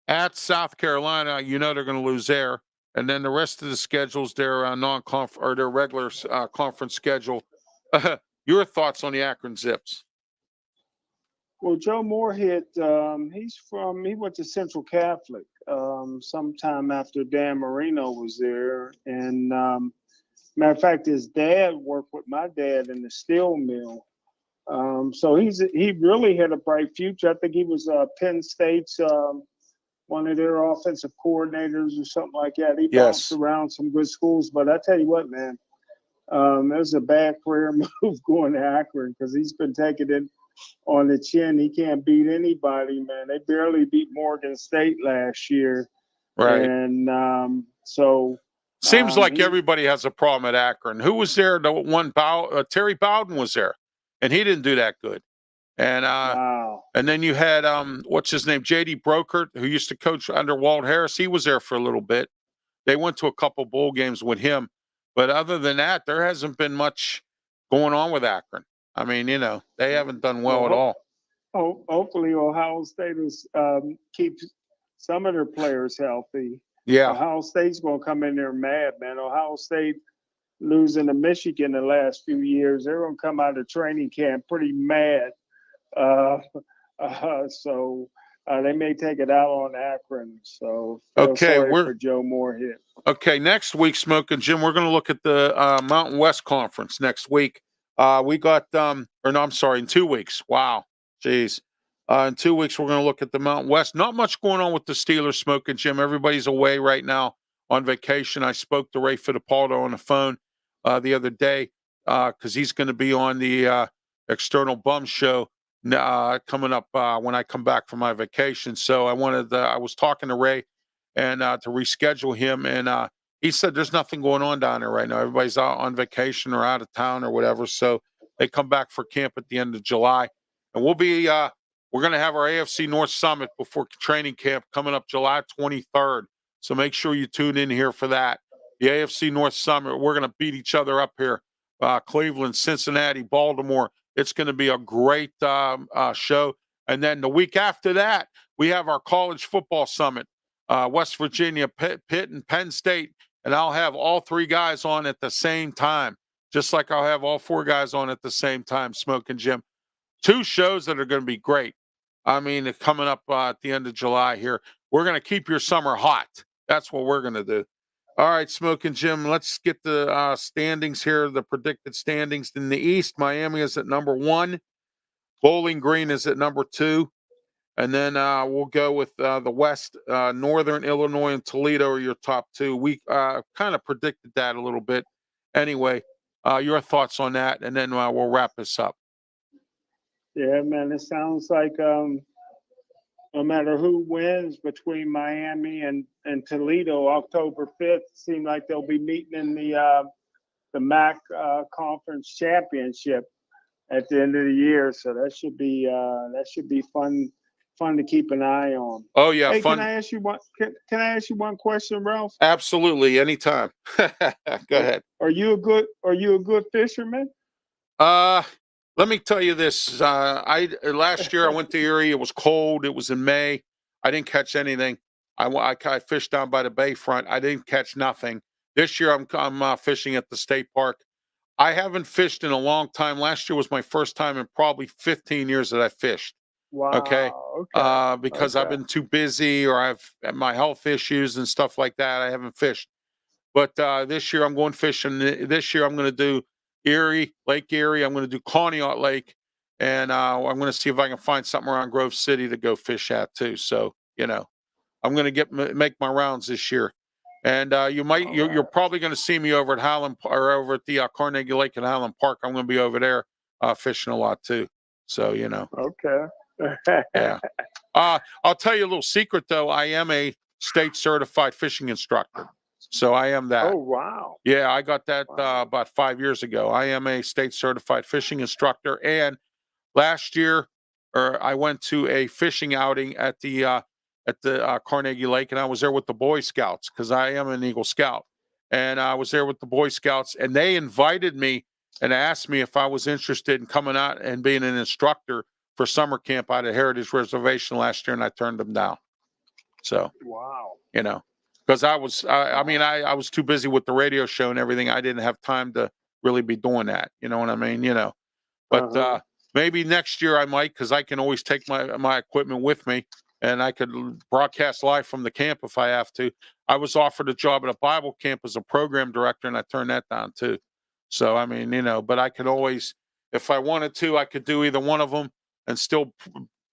At South Carolina, they're going to lose there. And then the rest of the schedules, their non-conf or their regular conference schedule. Your thoughts on the Akron Zips? Well, Joe Moorhead, he went to Central Catholic sometime after Dan Marino was there. And matter of fact, his dad worked with my dad in the steel mill. So he really had a bright future. I think he was Penn State's one of their offensive coordinators or something like that. He bounced around some good schools, but I tell you what, man, it was a bad career move going to Akron because he's been taking it on the chin. He can't beat anybody, man. They barely beat Morgan State last year. Right. And so seems like everybody has a problem at Akron. Who was there? The one Terry Bowden was there, and he didn't do that good. And wow. And then you had what's his name, J.D. Brokert, who used to coach under Walt Harris. He was there for a little bit. They went to a couple bowl games with him, but other than that, there hasn't been much going on with Akron. I mean, they haven't done well at all. Hopefully, Ohio State is keep some of their players healthy. Yeah, Ohio State's going to come in there mad, man. Ohio State losing to Michigan the last few years, they're going to come out of training camp pretty mad. So they may take it out on Akron. So sorry for Joe Moorhead. Okay, next week, Smokin' Jim, we're going to look at the Mountain West Conference next week. We got, in 2 weeks. Wow, jeez. In 2 weeks, we're going to look at the Mountain West. Not much going on with the Steelers, Smokin' Jim. Everybody's away right now on vacation. I spoke to Ray Fittipaldo on the phone the other day because he's going to be on the External Bum Show coming up when I come back from my vacation. So I was talking to Ray and to reschedule him, and he said there's nothing going on down there right now. Everybody's out on vacation or out of town or whatever. So they come back for camp at the end of July, and we're going to have our AFC North Summit before training camp coming up July 23rd. So make sure you tune in here for that. The AFC North Summit, we're going to beat each other up here. Cleveland, Cincinnati, Baltimore. It's going to be a great show. And then the week after that, we have our college football summit, West Virginia, Pitt, and Penn State. And I'll have all 3 guys on at the same time, just like I'll have all 4 guys on at the same time, Smokin' Jim. 2 shows that are going to be great. I mean, coming up at the end of July here. We're going to keep your summer hot. That's what we're going to do. All right, Smokin' Jim, let's get the standings here, the predicted standings. In the East, Miami is at number 1. Bowling Green is at number 2. And then we'll go with the West. Northern Illinois and Toledo are your top 2. We kind of predicted that a little bit. Anyway, your thoughts on that, and then we'll wrap this up. Yeah, man, it sounds like no matter who wins between Miami and Toledo, October 5th, seems like they'll be meeting in the MAC conference championship at the end of the year. So that should be fun to keep an eye on. Oh yeah, hey, fun. Can I ask you one question, Ralph? Absolutely, anytime. Go ahead. Are you a good fisherman? Let me tell you this. Last year I went to Erie. It was cold. It was in May. I didn't catch anything. I fished down by the bayfront. I didn't catch nothing. This year I'm fishing at the state park. I haven't fished in a long time. Last year was my first time in probably 15 years that I fished. Wow. Okay. Because I've been too busy or I've had my health issues and stuff like that. I haven't fished. But this year I'm going fishing. This year I'm going to do Lake Erie. I'm going to do Conneaut Lake, and I'm going to see if I can find something around Grove City to go fish at too. So I'm going to make my rounds this year. And you're probably going to see me over at Highland or over at the Carnegie Lake at Highland Park. I'm going to be over there fishing a lot too. So Okay. yeah. I'll tell you a little secret though. I am a state certified fishing instructor. So I am that. Oh, wow. Yeah, I got that about 5 years ago. I am a state certified fishing instructor. And last year, I went to a fishing outing at the Carnegie Lake, and I was there with the Boy Scouts because I am an Eagle Scout. And I was there with the Boy Scouts, and they invited me and asked me if I was interested in coming out and being an instructor for summer camp out at Heritage Reservation last year, and I turned them down. So, wow. Because I was too busy with the radio show and everything. I didn't have time to really be doing that. You know what I mean? But maybe next year I might, because I can always take my equipment with me, and I could broadcast live from the camp if I have to. I was offered a job at a Bible camp as a program director, and I turned that down too. So, I mean, but I could always, if I wanted to, I could do either one of them and still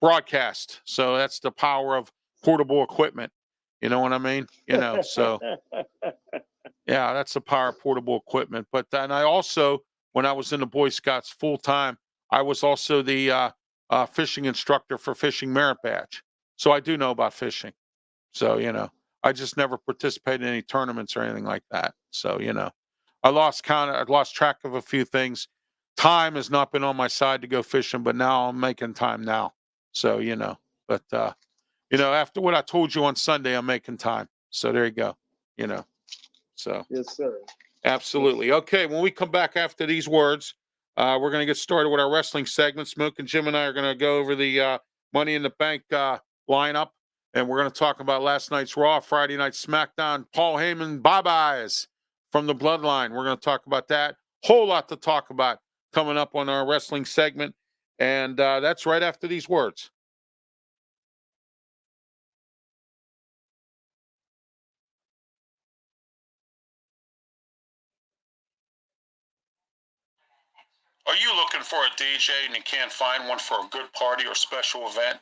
broadcast. So that's the power of portable equipment. You know what I mean? So yeah, that's the power of portable equipment. But then I also, when I was in the Boy Scouts full time, I was also the fishing instructor for Fishing Merit Badge. So I do know about fishing. So, I just never participated in any tournaments or anything like that. So, I lost track of a few things. Time has not been on my side to go fishing, but now I'm making time now. So, but, after what I told you on Sunday, I'm making time. So there you go, so. Yes, sir. Absolutely. Okay, when we come back after these words, we're going to get started with our wrestling segment. Smokin' Jim and I are going to go over the Money in the Bank lineup, and we're going to talk about last night's Raw, Friday night SmackDown, Paul Heyman bye-byes from the Bloodline. We're going to talk about that. Whole lot to talk about coming up on our wrestling segment, and that's right after these words. Are you looking for a DJ and you can't find one for a good party or special event?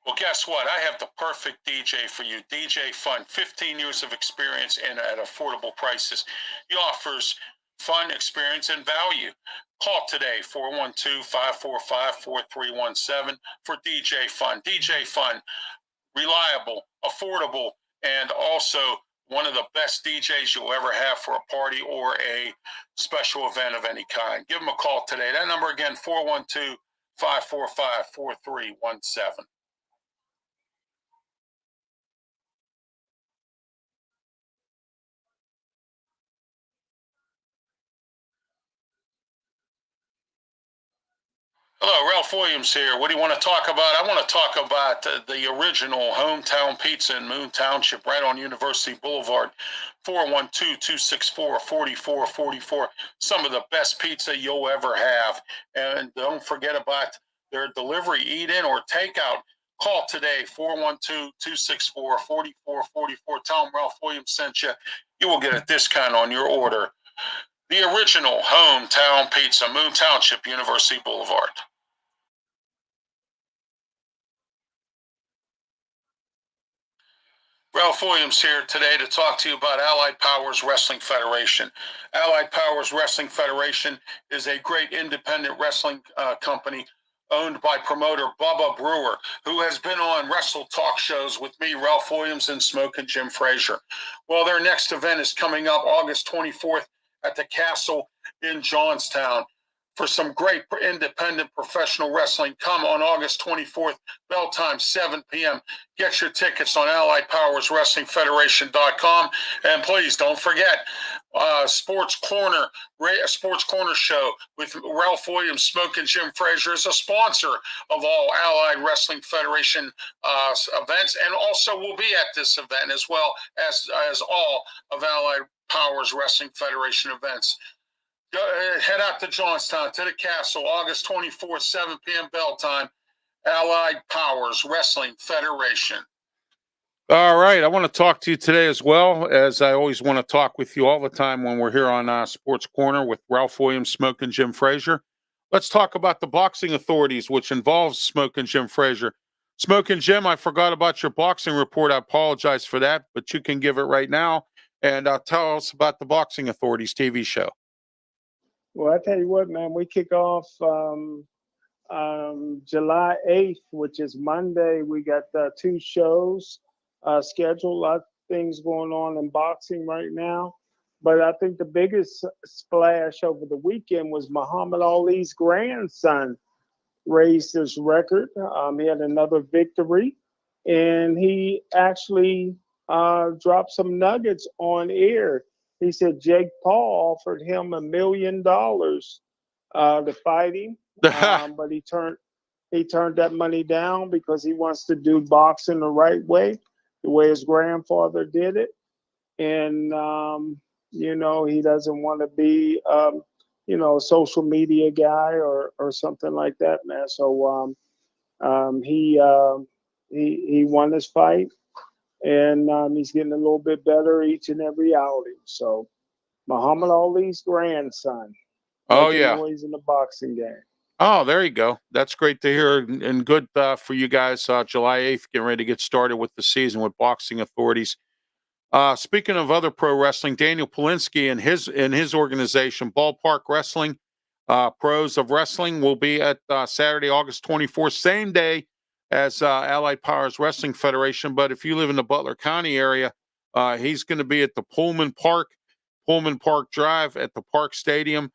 Well, guess what? I have the perfect DJ for you. DJ Fun, 15 years of experience and at affordable prices. He offers fun, experience, and value. Call today, 412-545-4317 for DJ Fun. DJ Fun, reliable, affordable, and also one of the best DJs you'll ever have for a party or a special event of any kind. Give them a call today. That number again, 412-545-4317. Hello, Ralph Williams here. What do you want to talk about? I want to talk about the original Hometown Pizza in Moon Township, right on University Boulevard, 412-264-4444. Some of the best pizza you'll ever have. And don't forget about their delivery, eat-in, or takeout. Call today, 412-264-4444. Tell them Ralph Williams sent you. You will get a discount on your order. The original Hometown Pizza, Moon Township, University Boulevard. Ralph Williams here today to talk to you about Allied Powers Wrestling Federation. Allied Powers Wrestling Federation is a great independent wrestling company owned by promoter Bubba Brewer, who has been on wrestle talk shows with me, Ralph Williams, and Smokin' Jim Frazier. Well, their next event is coming up August 24th at the Castle in Johnstown. For some great independent professional wrestling, come on August 24th, bell time 7 p.m. Get your tickets on AlliedPowersWrestlingFederation.com. And please don't forget, Sports Corner show with Ralph Williams, Smokin' Jim Frazier is a sponsor of all Allied Wrestling Federation events, and also will be at this event as well as all of Allied Powers Wrestling Federation events. Head out to Johnstown, to the Castle, August 24th, 7 p.m. bell time, Allied Powers Wrestling Federation. All right. I want to talk to you today as well, as I always want to talk with you all the time when we're here on Sports Corner with Ralph Williams, Smokin' Jim Frazier. Let's talk about the boxing authorities, which involves Smokin' Jim Frazier. Smokin' Jim, I forgot about your boxing report. I apologize for that, but you can give it right now. And tell us about the Boxing Authorities TV show. Well, I tell you what, man, we kick off July 8th, which is Monday. We got 2 shows scheduled. A lot of things going on in boxing right now. But I think the biggest splash over the weekend was Muhammad Ali's grandson raised his record. He had another victory, and he actually dropped some nuggets on air. He said Jake Paul offered him $1 million to fight him, but he turned that money down because he wants to do boxing the right way, the way his grandfather did it, and he doesn't want to be a social media guy or something like that, man. So he won his fight, and he's getting a little bit better each and every outing. So Muhammad Ali's grandson. Oh, making yeah. noise in the boxing game. Oh, there you go. That's great to hear, and good for you guys. July 8th, getting ready to get started with the season with Boxing Authorities. Speaking of other pro wrestling, Daniel Polinsky and his organization, Ballpark Wrestling, Pros of Wrestling, will be at Saturday, August 24th, same day as Allied Powers Wrestling Federation. But if you live in the Butler County area, he's going to be at the Pullman Park Drive at the Park Stadium.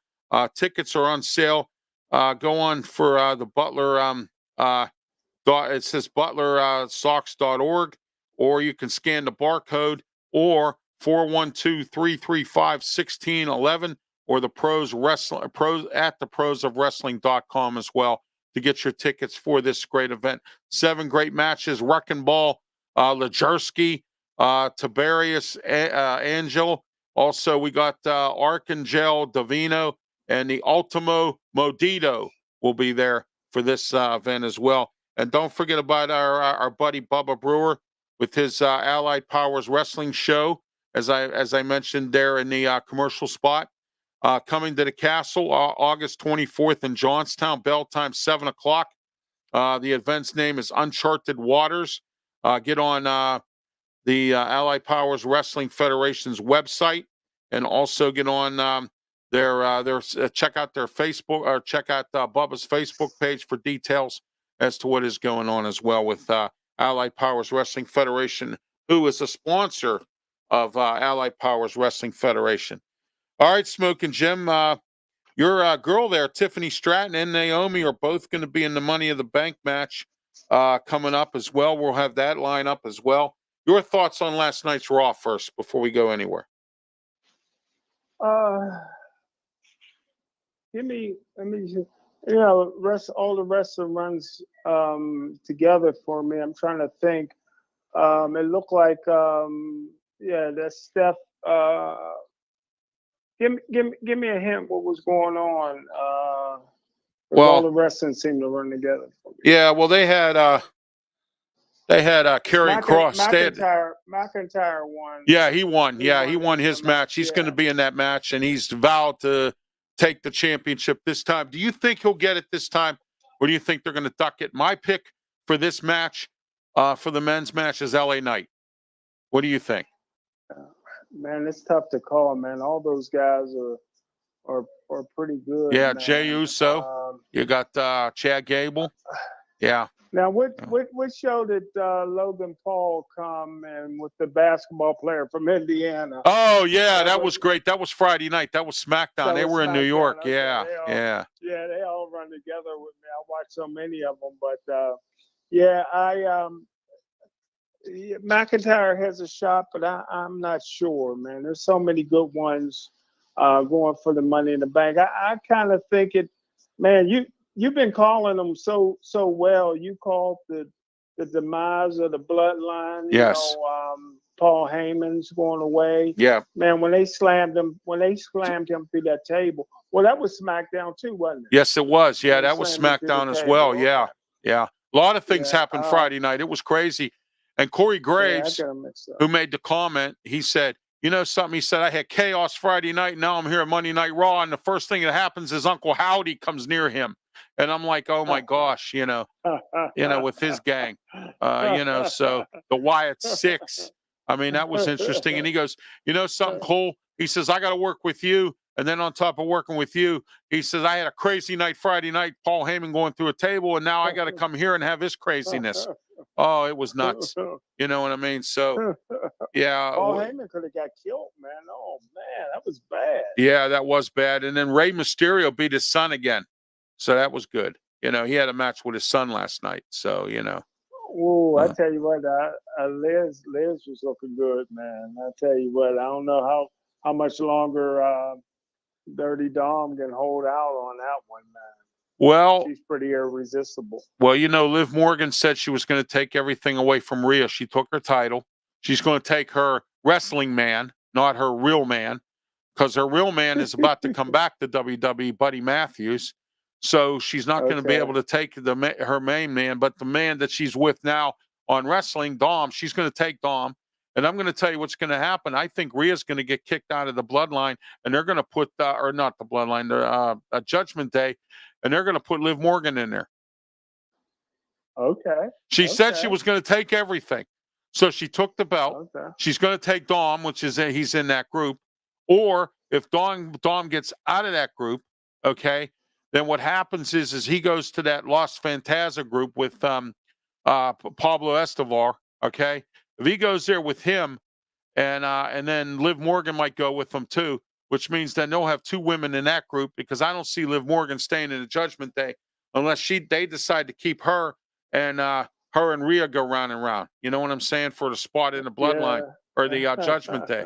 Tickets are on sale. Go on for the Butler. It says butlersocks.org, or you can scan the barcode, or 412-335-1611, or the pros at the prosofwrestling.com as well to get your tickets for this great event. 7 great matches: Wrecking Ball, Lejersky, Tiberius, Angel. Also, we got Archangel Davino, and the Ultimo Modito will be there for this event as well. And don't forget about our buddy Bubba Brewer with his Allied Powers Wrestling show, as I mentioned there in the commercial spot. Coming to the Castle, August 24th in Johnstown, bell time 7 o'clock. The event's name is Uncharted Waters. Get on the Allied Powers Wrestling Federation's website, and also get on check out their Facebook, or check out Bubba's Facebook page for details as to what is going on as well with Allied Powers Wrestling Federation, who is a sponsor of Allied Powers Wrestling Federation. All right, Smokin' Jim, your girl there, Tiffany Stratton, and Naomi are both going to be in the Money in the Bank match coming up as well. We'll have that line up as well. Your thoughts on last night's Raw first before we go anywhere. Let me all the wrestling runs together for me. I'm trying to think. It looked like that Steph. Give me a hint. What was going on? All the wrestling seemed to run together for me. Yeah, well, they had Karrion Kross. McIntyre won. Yeah, he won. He won his match. He's going to be in that match, and he's vowed to take the championship this time. Do you think he'll get it this time, or do you think they're going to duck it? My pick for this match, for the men's match, is LA Knight. What do you think? Man, it's tough to call, man. All those guys are pretty good. Yeah, man. Jey Uso. You got Chad Gable. Yeah. Now, what show did Logan Paul come in with the basketball player from Indiana? Oh, yeah, that was great. That was Friday night. That was SmackDown. They were in New York. Okay. Yeah. Yeah, they all run together with me. I watched so many of them, but McIntyre has a shot, but I'm not sure, man. There's so many good ones going for the Money in the Bank. I kind of think it, man. You've been calling them so well. You called the demise of the bloodline. Yes. Paul Heyman's going away. Yeah. Man, when they slammed him through that table. Well, that was SmackDown too, wasn't it? Yes, it was. Yeah, that was SmackDown as well. Yeah. Yeah. A lot of things happened Friday night. It was crazy. And Corey Yeah, I Graves, got 'em mixed up. who made the comment, he said, you know something? He said, I had chaos Friday night. Now I'm here at Monday Night Raw. And the first thing that happens is Uncle Howdy comes near him. And I'm like, oh my gosh, with his gang, so the Wyatt Six. I mean, that was interesting. And he goes, you know something, Cole? He says, I got to work with you. And then on top of working with you, he says, I had a crazy night Friday night, Paul Heyman going through a table, and now I got to come here and have his craziness. Oh, it was nuts. You know what I mean? So, yeah. Paul Heyman could have got killed, man. Oh, man, that was bad. Yeah, that was bad. And then Rey Mysterio beat his son again. So that was good. He had a match with his son last night. So, Oh, I tell you what, Liz was looking good, man. I tell you what, I don't know how much longer Dirty Dom can hold out on that one, man. Well, she's pretty irresistible. Well, Liv Morgan said she was going to take everything away from Rhea. She took her title. She's going to take her wrestling man, not her real man, because her real man is about to come back to WWE, Buddy Matthews. So she's not going to be able to take her main man, but the man that she's with now on wrestling, Dom, she's going to take Dom. And I'm going to tell you what's going to happen. I think Rhea's going to get kicked out of the Bloodline, and they're going to put, or not the Bloodline, the Judgment Day, and they're going to put Liv Morgan in there. Okay. She said she was going to take everything. So she took the belt. Okay. She's going to take Dom, which is he's in that group. Or if Dom gets out of that group, okay, then what happens is he goes to that Los Fantasma group with Pablo Escobar, okay? If he goes there with him, and then Liv Morgan might go with them too, which means then they'll have two women in that group, because I don't see Liv Morgan staying in the Judgment Day unless they decide to keep her and her and Rhea go round and round. You know what I'm saying? For the spot in the Bloodline or the Judgment Day.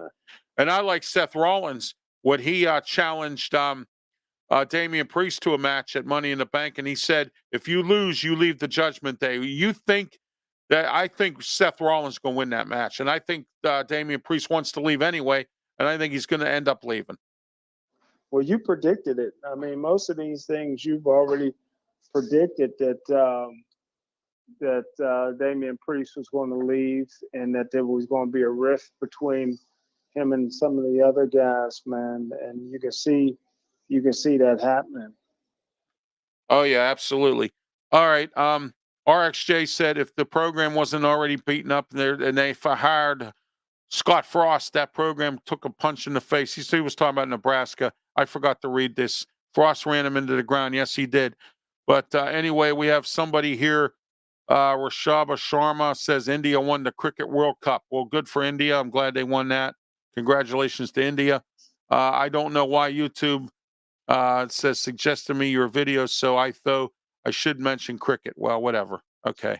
And I like Seth Rollins, what he challenged Damian Priest to a match at Money in the Bank, and he said, if you lose, you leave the Judgment Day. I think Seth Rollins is going to win that match, and I think Damian Priest wants to leave anyway, and I think he's going to end up leaving. Well, you predicted it. I mean, most of these things you've already predicted that Damian Priest was going to leave, and that there was going to be a rift between him and some of the other guys, man. And you can see that happening. Oh yeah, absolutely. All right. RXJ said if the program wasn't already beaten up and they hired Scott Frost, that program took a punch in the face. He was talking about Nebraska. I forgot to read this. Frost ran him into the ground. Yes, he did. But anyway, we have somebody here. Rashaba Sharma says India won the Cricket World Cup. Well, good for India. I'm glad they won that. Congratulations to India. I don't know why YouTube says suggest to me your videos, so I thought I should mention cricket. Well, whatever. Okay.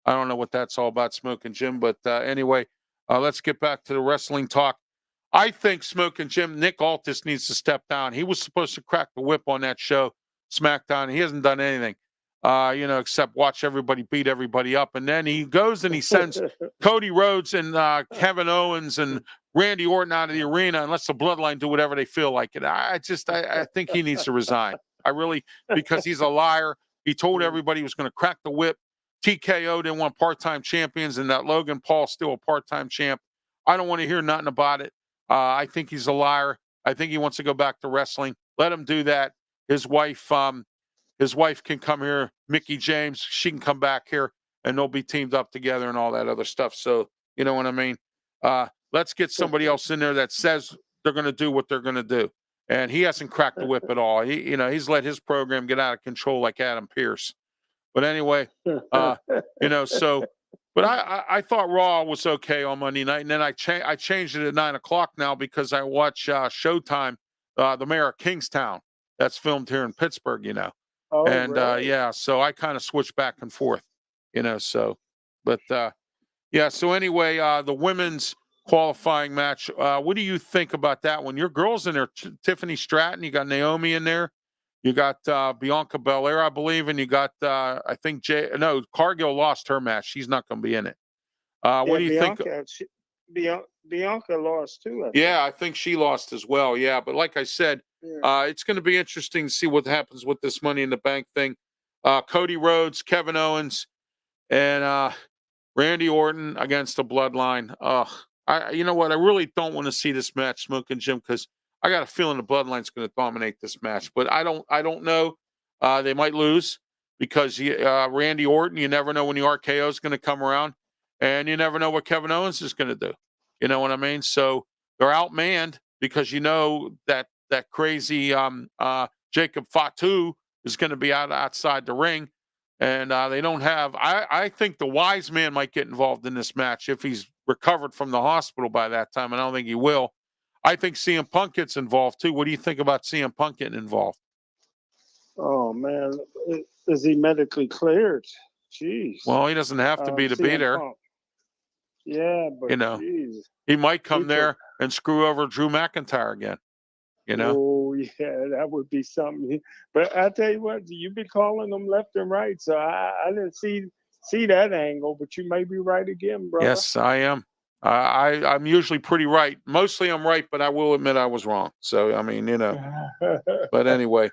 I don't know what that's all about, Smokin' Jim, but anyway, let's get back to the wrestling talk. I think Smokin' Jim, Nick Aldis needs to step down. He was supposed to crack the whip on that show, SmackDown. He hasn't done anything, except watch everybody beat everybody up. And then he goes and he sends Cody Rhodes and Kevin Owens and Randy Orton out of the arena and lets the Bloodline do whatever they feel like it. I think he needs to resign. Because he's a liar. He told everybody he was going to crack the whip. TKO didn't want part-time champions, and that Logan Paul's still a part-time champ. I don't want to hear nothing about it. I think he's a liar. I think he wants to go back to wrestling. Let him do that. His wife can come here. Mickey James, she can come back here, and they'll be teamed up together and all that other stuff. So you know what I mean? Let's get somebody else in there that says they're going to do what they're going to do. And he hasn't cracked the whip at all. He's let his program get out of control like Adam Pearce. But anyway, but I thought Raw was okay on Monday night. And then I changed it at 9:00 now because I watch Showtime, The Mayor of Kingstown. That's filmed here in Pittsburgh, Oh, and really? so I kind of switch back and forth, so anyway, the women's qualifying match. What do you think about that one? Your girls in there, Tiffany Stratton, you got Naomi in there, you got Bianca Belair, I believe, and you got I think Cargill lost her match. She's not going to be in it. What do you think? Bianca lost too. I think she lost as well. Yeah, but like I said, it's going to be interesting to see what happens with this Money in the Bank thing. Cody Rhodes, Kevin Owens, and Randy Orton against the Bloodline. You know what? I really don't want to see this match, Smokin' Jim, because I got a feeling the Bloodline's going to dominate this match. But I don't know. They might lose because Randy Orton. You never know when the RKO is going to come around, and you never know what Kevin Owens is going to do. You know what I mean? So they're outmanned because you know that crazy Jacob Fatu is going to be outside the ring. And they don't have. I think the wise man might get involved in this match if he's recovered from the hospital by that time. And I don't think he will. I think CM Punk gets involved too. What do you think about CM Punk getting involved? Oh man, is he medically cleared? Jeez. Well, he doesn't have to be to be there. Punk. Yeah, but you know, geez. He might come there and screw over Drew McIntyre again. You know? Oh yeah, that would be something. But I tell you what, you've been calling them left and right, so I didn't see that angle. But you may be right again, brother. Yes, I am. I'm usually pretty right. Mostly I'm right, but I will admit I was wrong. So I mean, But anyway,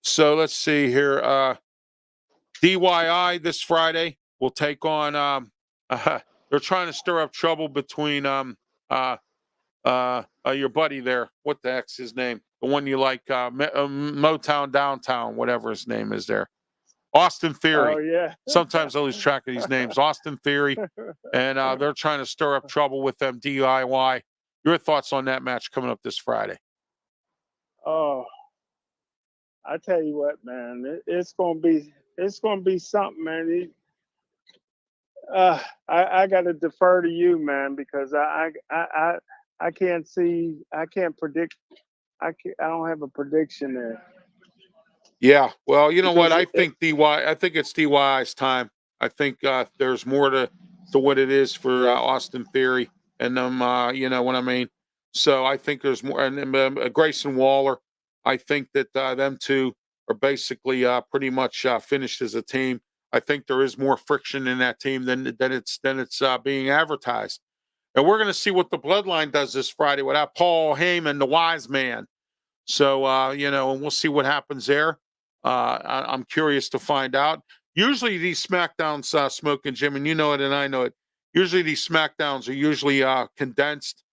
so let's see here. DYI this Friday will take on. They're trying to stir up trouble between your buddy there. What the heck's his name? The one you like, Motown Downtown, whatever his name is there. Austin Theory. Oh, yeah. Sometimes I lose track of these names. Austin Theory. And they're trying to stir up trouble with them DIY. Your thoughts on that match coming up this Friday? Oh, I tell you what, man, it's gonna be something, man. I got to defer to you, man, because I can't predict. I don't have a prediction there. Yeah, well, you know what? I think it's DYI's time. I think there's more to what it is for Austin Theory and them. You know what I mean? So I think there's more. And Grayson Waller, I think that them two are basically pretty much finished as a team. I think there is more friction in that team than it's being advertised. And we're going to see what the Bloodline does this Friday without Paul Heyman, the wise man. So, and we'll see what happens there. I'm curious to find out. Usually these SmackDowns, Smokin' Jim, and you know it and I know it, usually these SmackDowns are usually condensed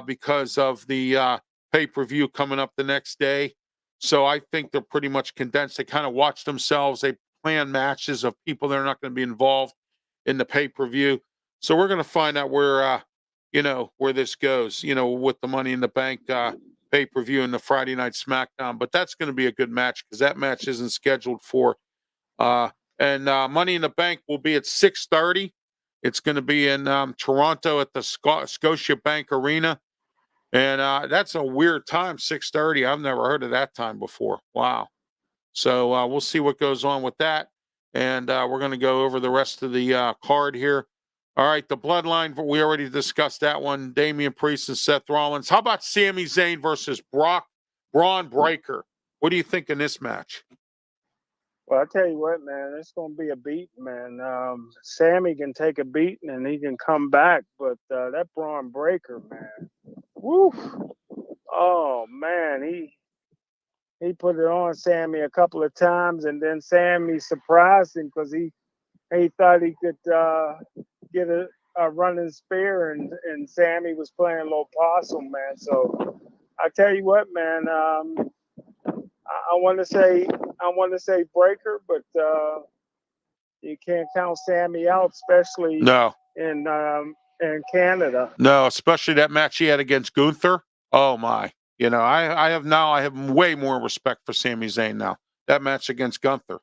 because of the pay-per-view coming up the next day. So I think they're pretty much condensed. They kind of watch themselves. They plan matches of people that are not going to be involved in the pay-per-view. So we're going to find out where this goes, with the Money in the Bank pay-per-view and the Friday Night SmackDown. But that's going to be a good match because that match isn't scheduled for. And Money in the Bank will be at 6:30. It's going to be in Toronto at the Scotiabank Arena. And that's a weird time, 6:30. I've never heard of that time before. Wow. So we'll see what goes on with that. And we're going to go over the rest of the card here. All right, the Bloodline, we already discussed that one. Damian Priest and Seth Rollins. How about Sami Zayn versus Braun Breaker? What do you think in this match? Well, I tell you what, man, it's going to be a beat, man. Sammy can take a beating and he can come back, but that Braun Breaker, man, woof. Oh, man, he put it on Sammy a couple of times, and then Sammy surprised him because he thought he could get a running spear, and Sammy was playing a little possum, man. So I tell you what, man, I want to say Breaker, but you can't count Sammy out, especially in Canada. No, especially that match he had against Gunther. Oh my. I have way more respect for Sami Zayn now. That match against Gunther.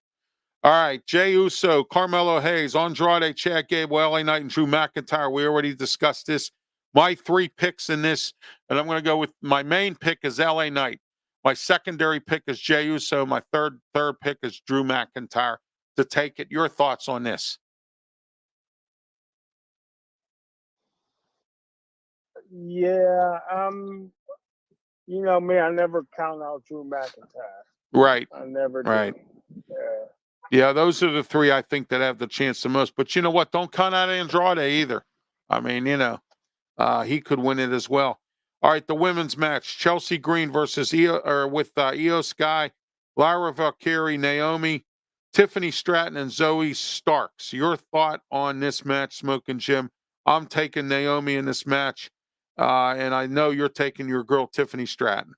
All right, Jey Uso, Carmelo Hayes, Andrade, Chad Gable, LA Knight, and Drew McIntyre. We already discussed this. My 3 picks in this, and I'm going to go with my main pick is LA Knight. My secondary pick is Jey Uso. My third pick is Drew McIntyre to take it. Your thoughts on this? Yeah, you know me, I never count out Drew McIntyre. Right. I never do. Right. Yeah, those are the 3 I think that have the chance the most. But you know what? Don't count out Andrade either. I mean, he could win it as well. All right, the women's match: Chelsea Green versus Io Sky, Lyra Valkyrie, Naomi. Tiffany Stratton and Zoe Starks. Your thought on this match, Smokin' Jim? I'm taking Naomi in this match, and I know you're taking your girl Tiffany Stratton.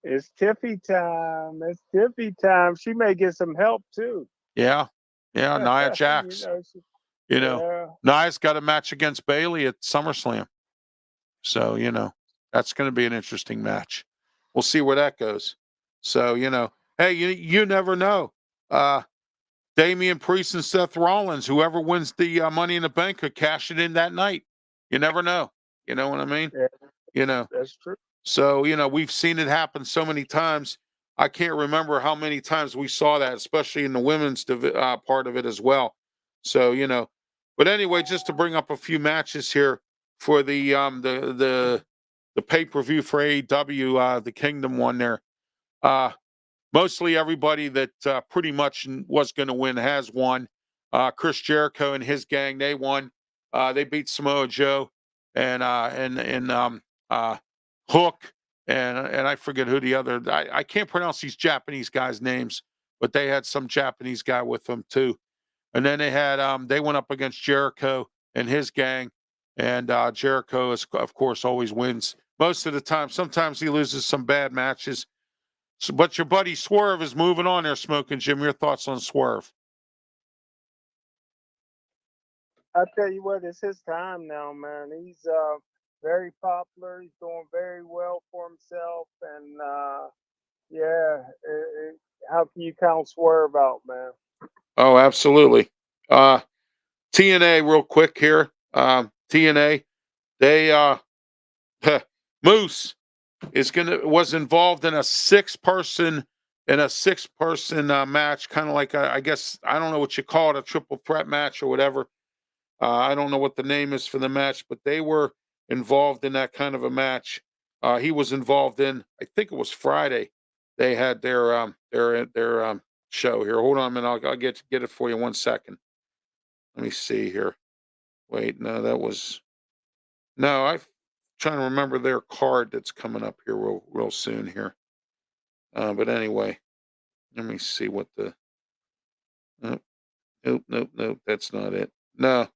It's Tiffy time. It's Tiffy time. She may get some help too. Yeah, Nia Jax. Nia's got a match against Bailey at SummerSlam, so that's going to be an interesting match. We'll see where that goes. So hey, you never know. Damian Priest and Seth Rollins, whoever wins the Money in the Bank could cash it in that night. You never know. You know what I mean? Yeah, that's true. So, we've seen it happen so many times. I can't remember how many times we saw that, especially in the women's part of it as well. So, but anyway, just to bring up a few matches here for the pay-per-view for AEW, the Kingdom one there. Mostly everybody that pretty much was going to win has won. Chris Jericho and his gang, they won. They beat Samoa Joe and Hook and I forget who the other. I can't pronounce these Japanese guys' names, but they had some Japanese guy with them too. And then they had they went up against Jericho and his gang, and Jericho is, of course, always wins most of the time. Sometimes he loses some bad matches. So, but your buddy Swerve is moving on there, Smokin' Jim. Your thoughts on Swerve? I tell you what, it's his time now, man. He's very popular. He's doing very well for himself, and how can you count Swerve out, man? Oh, absolutely. TNA, real quick here. TNA, they Moose was involved in a six-person match, kind of like I guess I don't know what you call it, a triple threat match or whatever. I don't know what the name is for the match, but they were involved in that kind of a match. He was involved in, I think it was Friday. They had their show here. Hold on a minute, I'll get it for you 1 second. Let me see here. Wait, no, I'm trying to remember their card that's coming up here real soon here. But anyway, let me see what the. Nope. That's not it. No.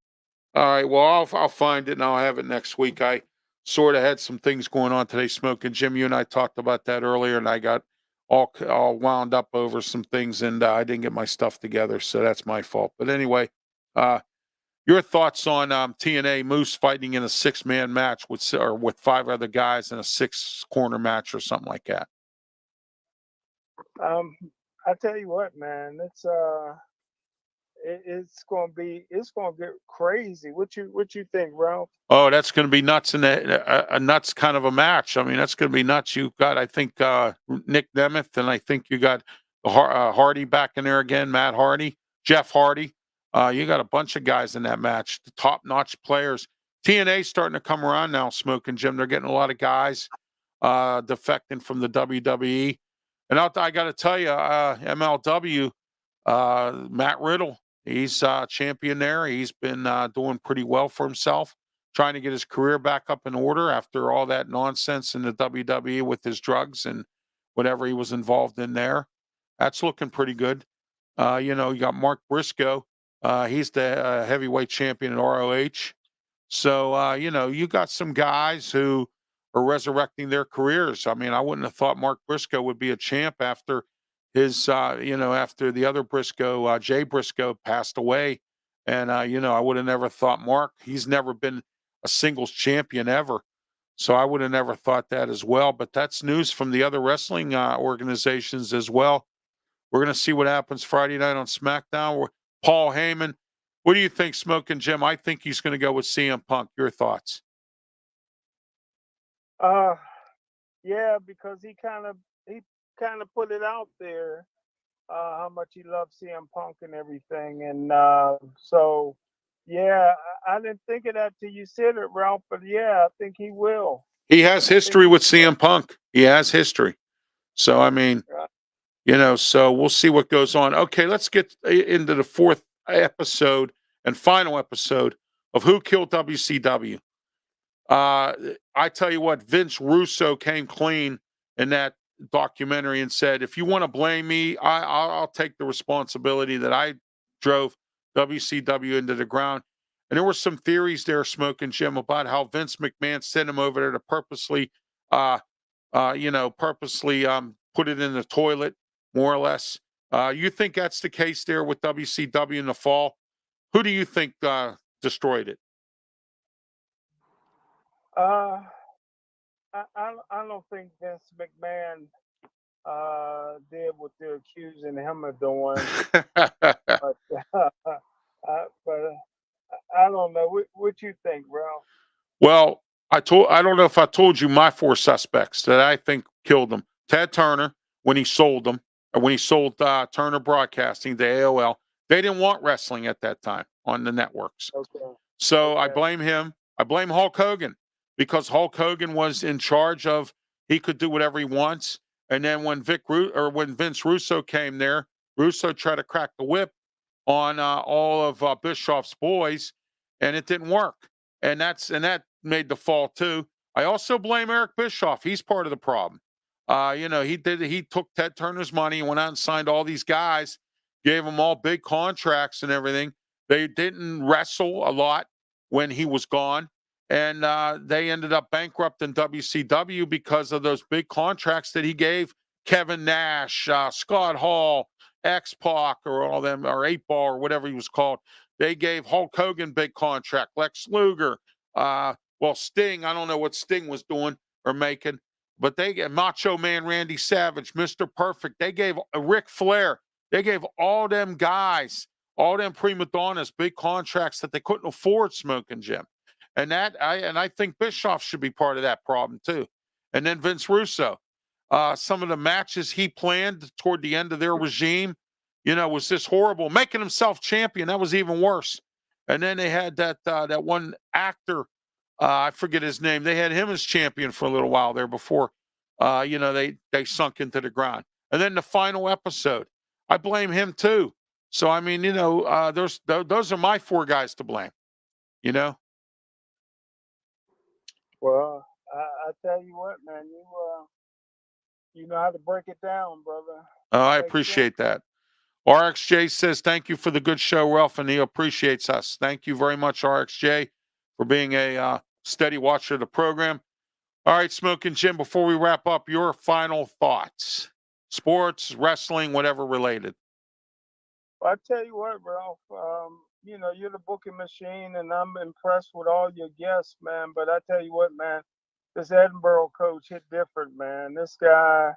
All right. Well, I'll find it and I'll have it next week. I sort of had some things going on today, Smokin' Jim. You and I talked about that earlier, and I got all wound up over some things, and I didn't get my stuff together, so that's my fault. But anyway, your thoughts on TNA Moose fighting in a 6-man match with 5 other guys in a 6-corner match or something like that? I tell you what, man, it's gonna get crazy. What you think, Ralph? Oh, that's going to be nuts in a nuts kind of a match. I mean, that's going to be nuts. You've got, I think, Nick Nemeth, and I think you got Hardy back in there again, Matt Hardy, Jeff Hardy. You got a bunch of guys in that match, the top-notch players. TNA's starting to come around now, Smokin' Jim. They're getting a lot of guys defecting from the WWE. And I got to tell you, MLW, Matt Riddle, he's champion there. He's been doing pretty well for himself, trying to get his career back up in order after all that nonsense in the WWE with his drugs and whatever he was involved in there. That's looking pretty good. You got Mark Briscoe. He's the heavyweight champion at ROH. So, you got some guys who are resurrecting their careers. I mean, I wouldn't have thought Mark Briscoe would be a champ after his, after the other Briscoe, Jay Briscoe, passed away. And, I would have never thought Mark, he's never been a singles champion ever. So I would have never thought that as well. But that's news from the other wrestling organizations as well. We're going to see what happens Friday night on SmackDown. Paul Heyman. What do you think, Smokin' Jim? I think he's going to go with CM Punk. Your thoughts? Yeah, because he kind of put it out there how much he loves CM Punk and everything, and so yeah, I didn't think of that till you said it, Ralph. But yeah, I think he will. He has history with CM Punk. He has history. So I mean, so we'll see what goes on. Okay, let's get into the 4th episode and final episode of Who Killed WCW. I tell you what, Vince Russo came clean in that documentary and said, if you want to blame me, I'll take the responsibility that I drove WCW into the ground. And there were some theories there, Smoking Jim, about how Vince McMahon sent him over there to purposely, put it in the toilet, more or less. You think that's the case there with WCW in the fall? Who do you think destroyed it? I don't think Vince McMahon did what they're accusing him of doing. but I don't know. What you think, Ralph? Well, I don't know if I told you my four suspects that I think killed him. Ted Turner, when he sold them, or when he sold Turner Broadcasting to AOL, they didn't want wrestling at that time on the networks. Okay. So I blame him. I blame Hulk Hogan, because Hulk Hogan was in charge of, he could do whatever he wants. And then when when Vince Russo came there, Russo tried to crack the whip on all of Bischoff's boys, and it didn't work. And that made the fall too. I also blame Eric Bischoff. He's part of the problem. He took Ted Turner's money and went out and signed all these guys, gave them all big contracts and everything. They didn't wrestle a lot when he was gone. And they ended up bankrupting WCW because of those big contracts that he gave Kevin Nash, Scott Hall, X-Pac, or all them, or 8-Ball, or whatever he was called. They gave Hulk Hogan big contract, Lex Luger. Sting, I don't know what Sting was doing or making, but they gave Macho Man Randy Savage, Mr. Perfect. They gave Ric Flair. They gave all them guys, all them prima donnas, big contracts that they couldn't afford, Smoking Jim. And I think Bischoff should be part of that problem too. And then Vince Russo. Some of the matches he planned toward the end of their regime, was just horrible. Making himself champion, that was even worse. And then they had that one actor, I forget his name. They had him as champion for a little while there before, they sunk into the ground. And then the final episode, I blame him too. So I mean, those are my four guys to blame. Well, I tell you what, man, you know how to break it down, brother. Oh, I appreciate that. RXJ says, thank you for the good show, Ralph, and he appreciates us. Thank you very much, RXJ, for being a steady watcher of the program. All right, Smoking Jim, before we wrap up, your final thoughts. Sports, wrestling, whatever related. Well, I tell you what, Ralph, you're the booking machine, and I'm impressed with all your guests, man. But I tell you what, man, this Edinboro coach hit different, man. This guy,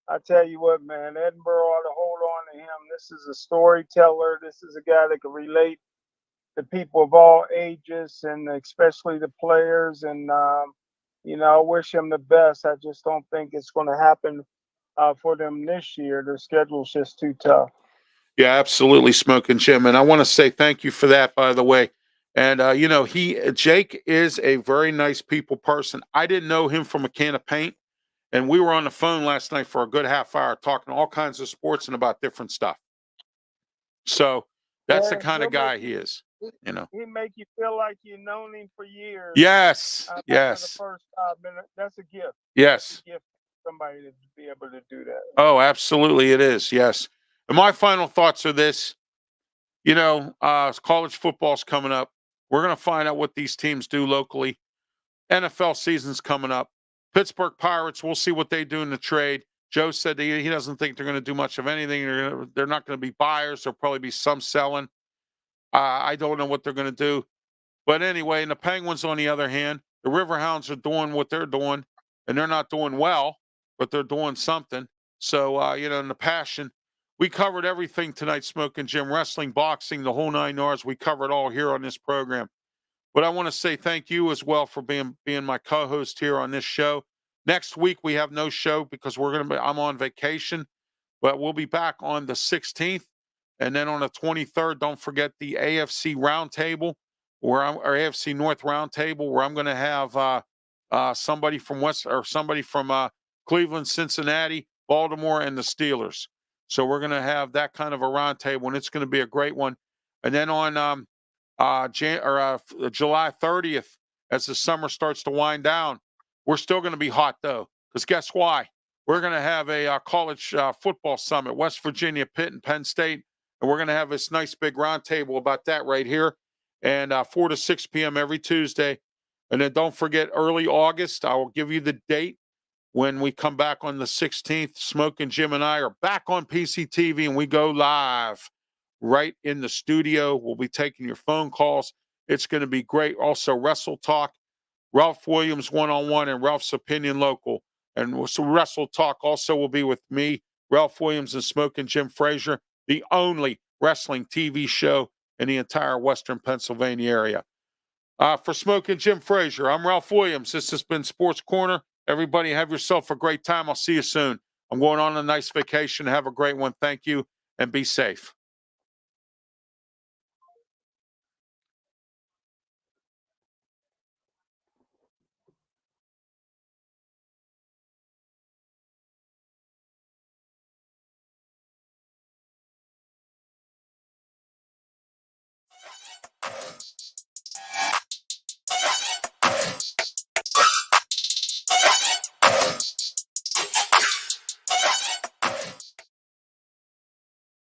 I tell you what, man, Edinboro ought to hold on to him. This is a storyteller. This is a guy that can relate to people of all ages, and especially the players. And, I wish him the best. I just don't think it's going to happen for them this year. Their schedule's just too tough. Yeah, absolutely, Smoking Jim. And I want to say thank you for that, by the way. And, Jake is a very nice people person. I didn't know him from a can of paint. And we were on the phone last night for a good half hour talking all kinds of sports and about different stuff. So that's the kind of guy he is, He make you feel like you've known him for years. Yes, yes. The first 5 minutes, that's a gift. Yes. A gift for somebody to be able to do that. Oh, absolutely it is, yes. And my final thoughts are this. College football's coming up. We're going to find out what these teams do locally. NFL season's coming up. Pittsburgh Pirates, we'll see what they do in the trade. Joe said he doesn't think they're going to do much of anything. They're not going to be buyers. There'll probably be some selling. I don't know what they're going to do. But anyway, and the Penguins, on the other hand, the Riverhounds are doing what they're doing, and they're not doing well, but they're doing something. So, in the passion, we covered everything tonight, Smoking Jim, wrestling, boxing, the whole 9 yards. We covered all here on this program. But I want to say thank you as well for being my co-host here on this show. Next week we have no show because I'm on vacation, but we'll be back on the 16th, and then on the 23rd. Don't forget the AFC Roundtable, or AFC North Roundtable, where I'm going to have somebody from Cleveland, Cincinnati, Baltimore, and the Steelers. So we're going to have that kind of a roundtable, and it's going to be a great one. And then on July 30th, as the summer starts to wind down, we're still going to be hot, though, because guess why? we're going to have a college football summit, West Virginia, Pitt, and Penn State. And we're going to have this nice big roundtable about that right here. And 4 to 6 p.m. every Tuesday. And then don't forget, early August, I will give you the date when we come back on the 16th. Smokin' Jim and I are back on PCTV, and we go live right in the studio. We'll be taking your phone calls. It's going to be great. Also, Wrestle Talk, Ralph Williams one-on-one, and Ralph's Opinion Local. And so Wrestle Talk also will be with me, Ralph Williams, and Smokin' Jim Frazier, the only wrestling TV show in the entire Western Pennsylvania area. For Smokin' Jim Frazier, I'm Ralph Williams. This has been Sports Corner. Everybody have yourself a great time. I'll see you soon. I'm going on a nice vacation. Have a great one. Thank you, and be safe.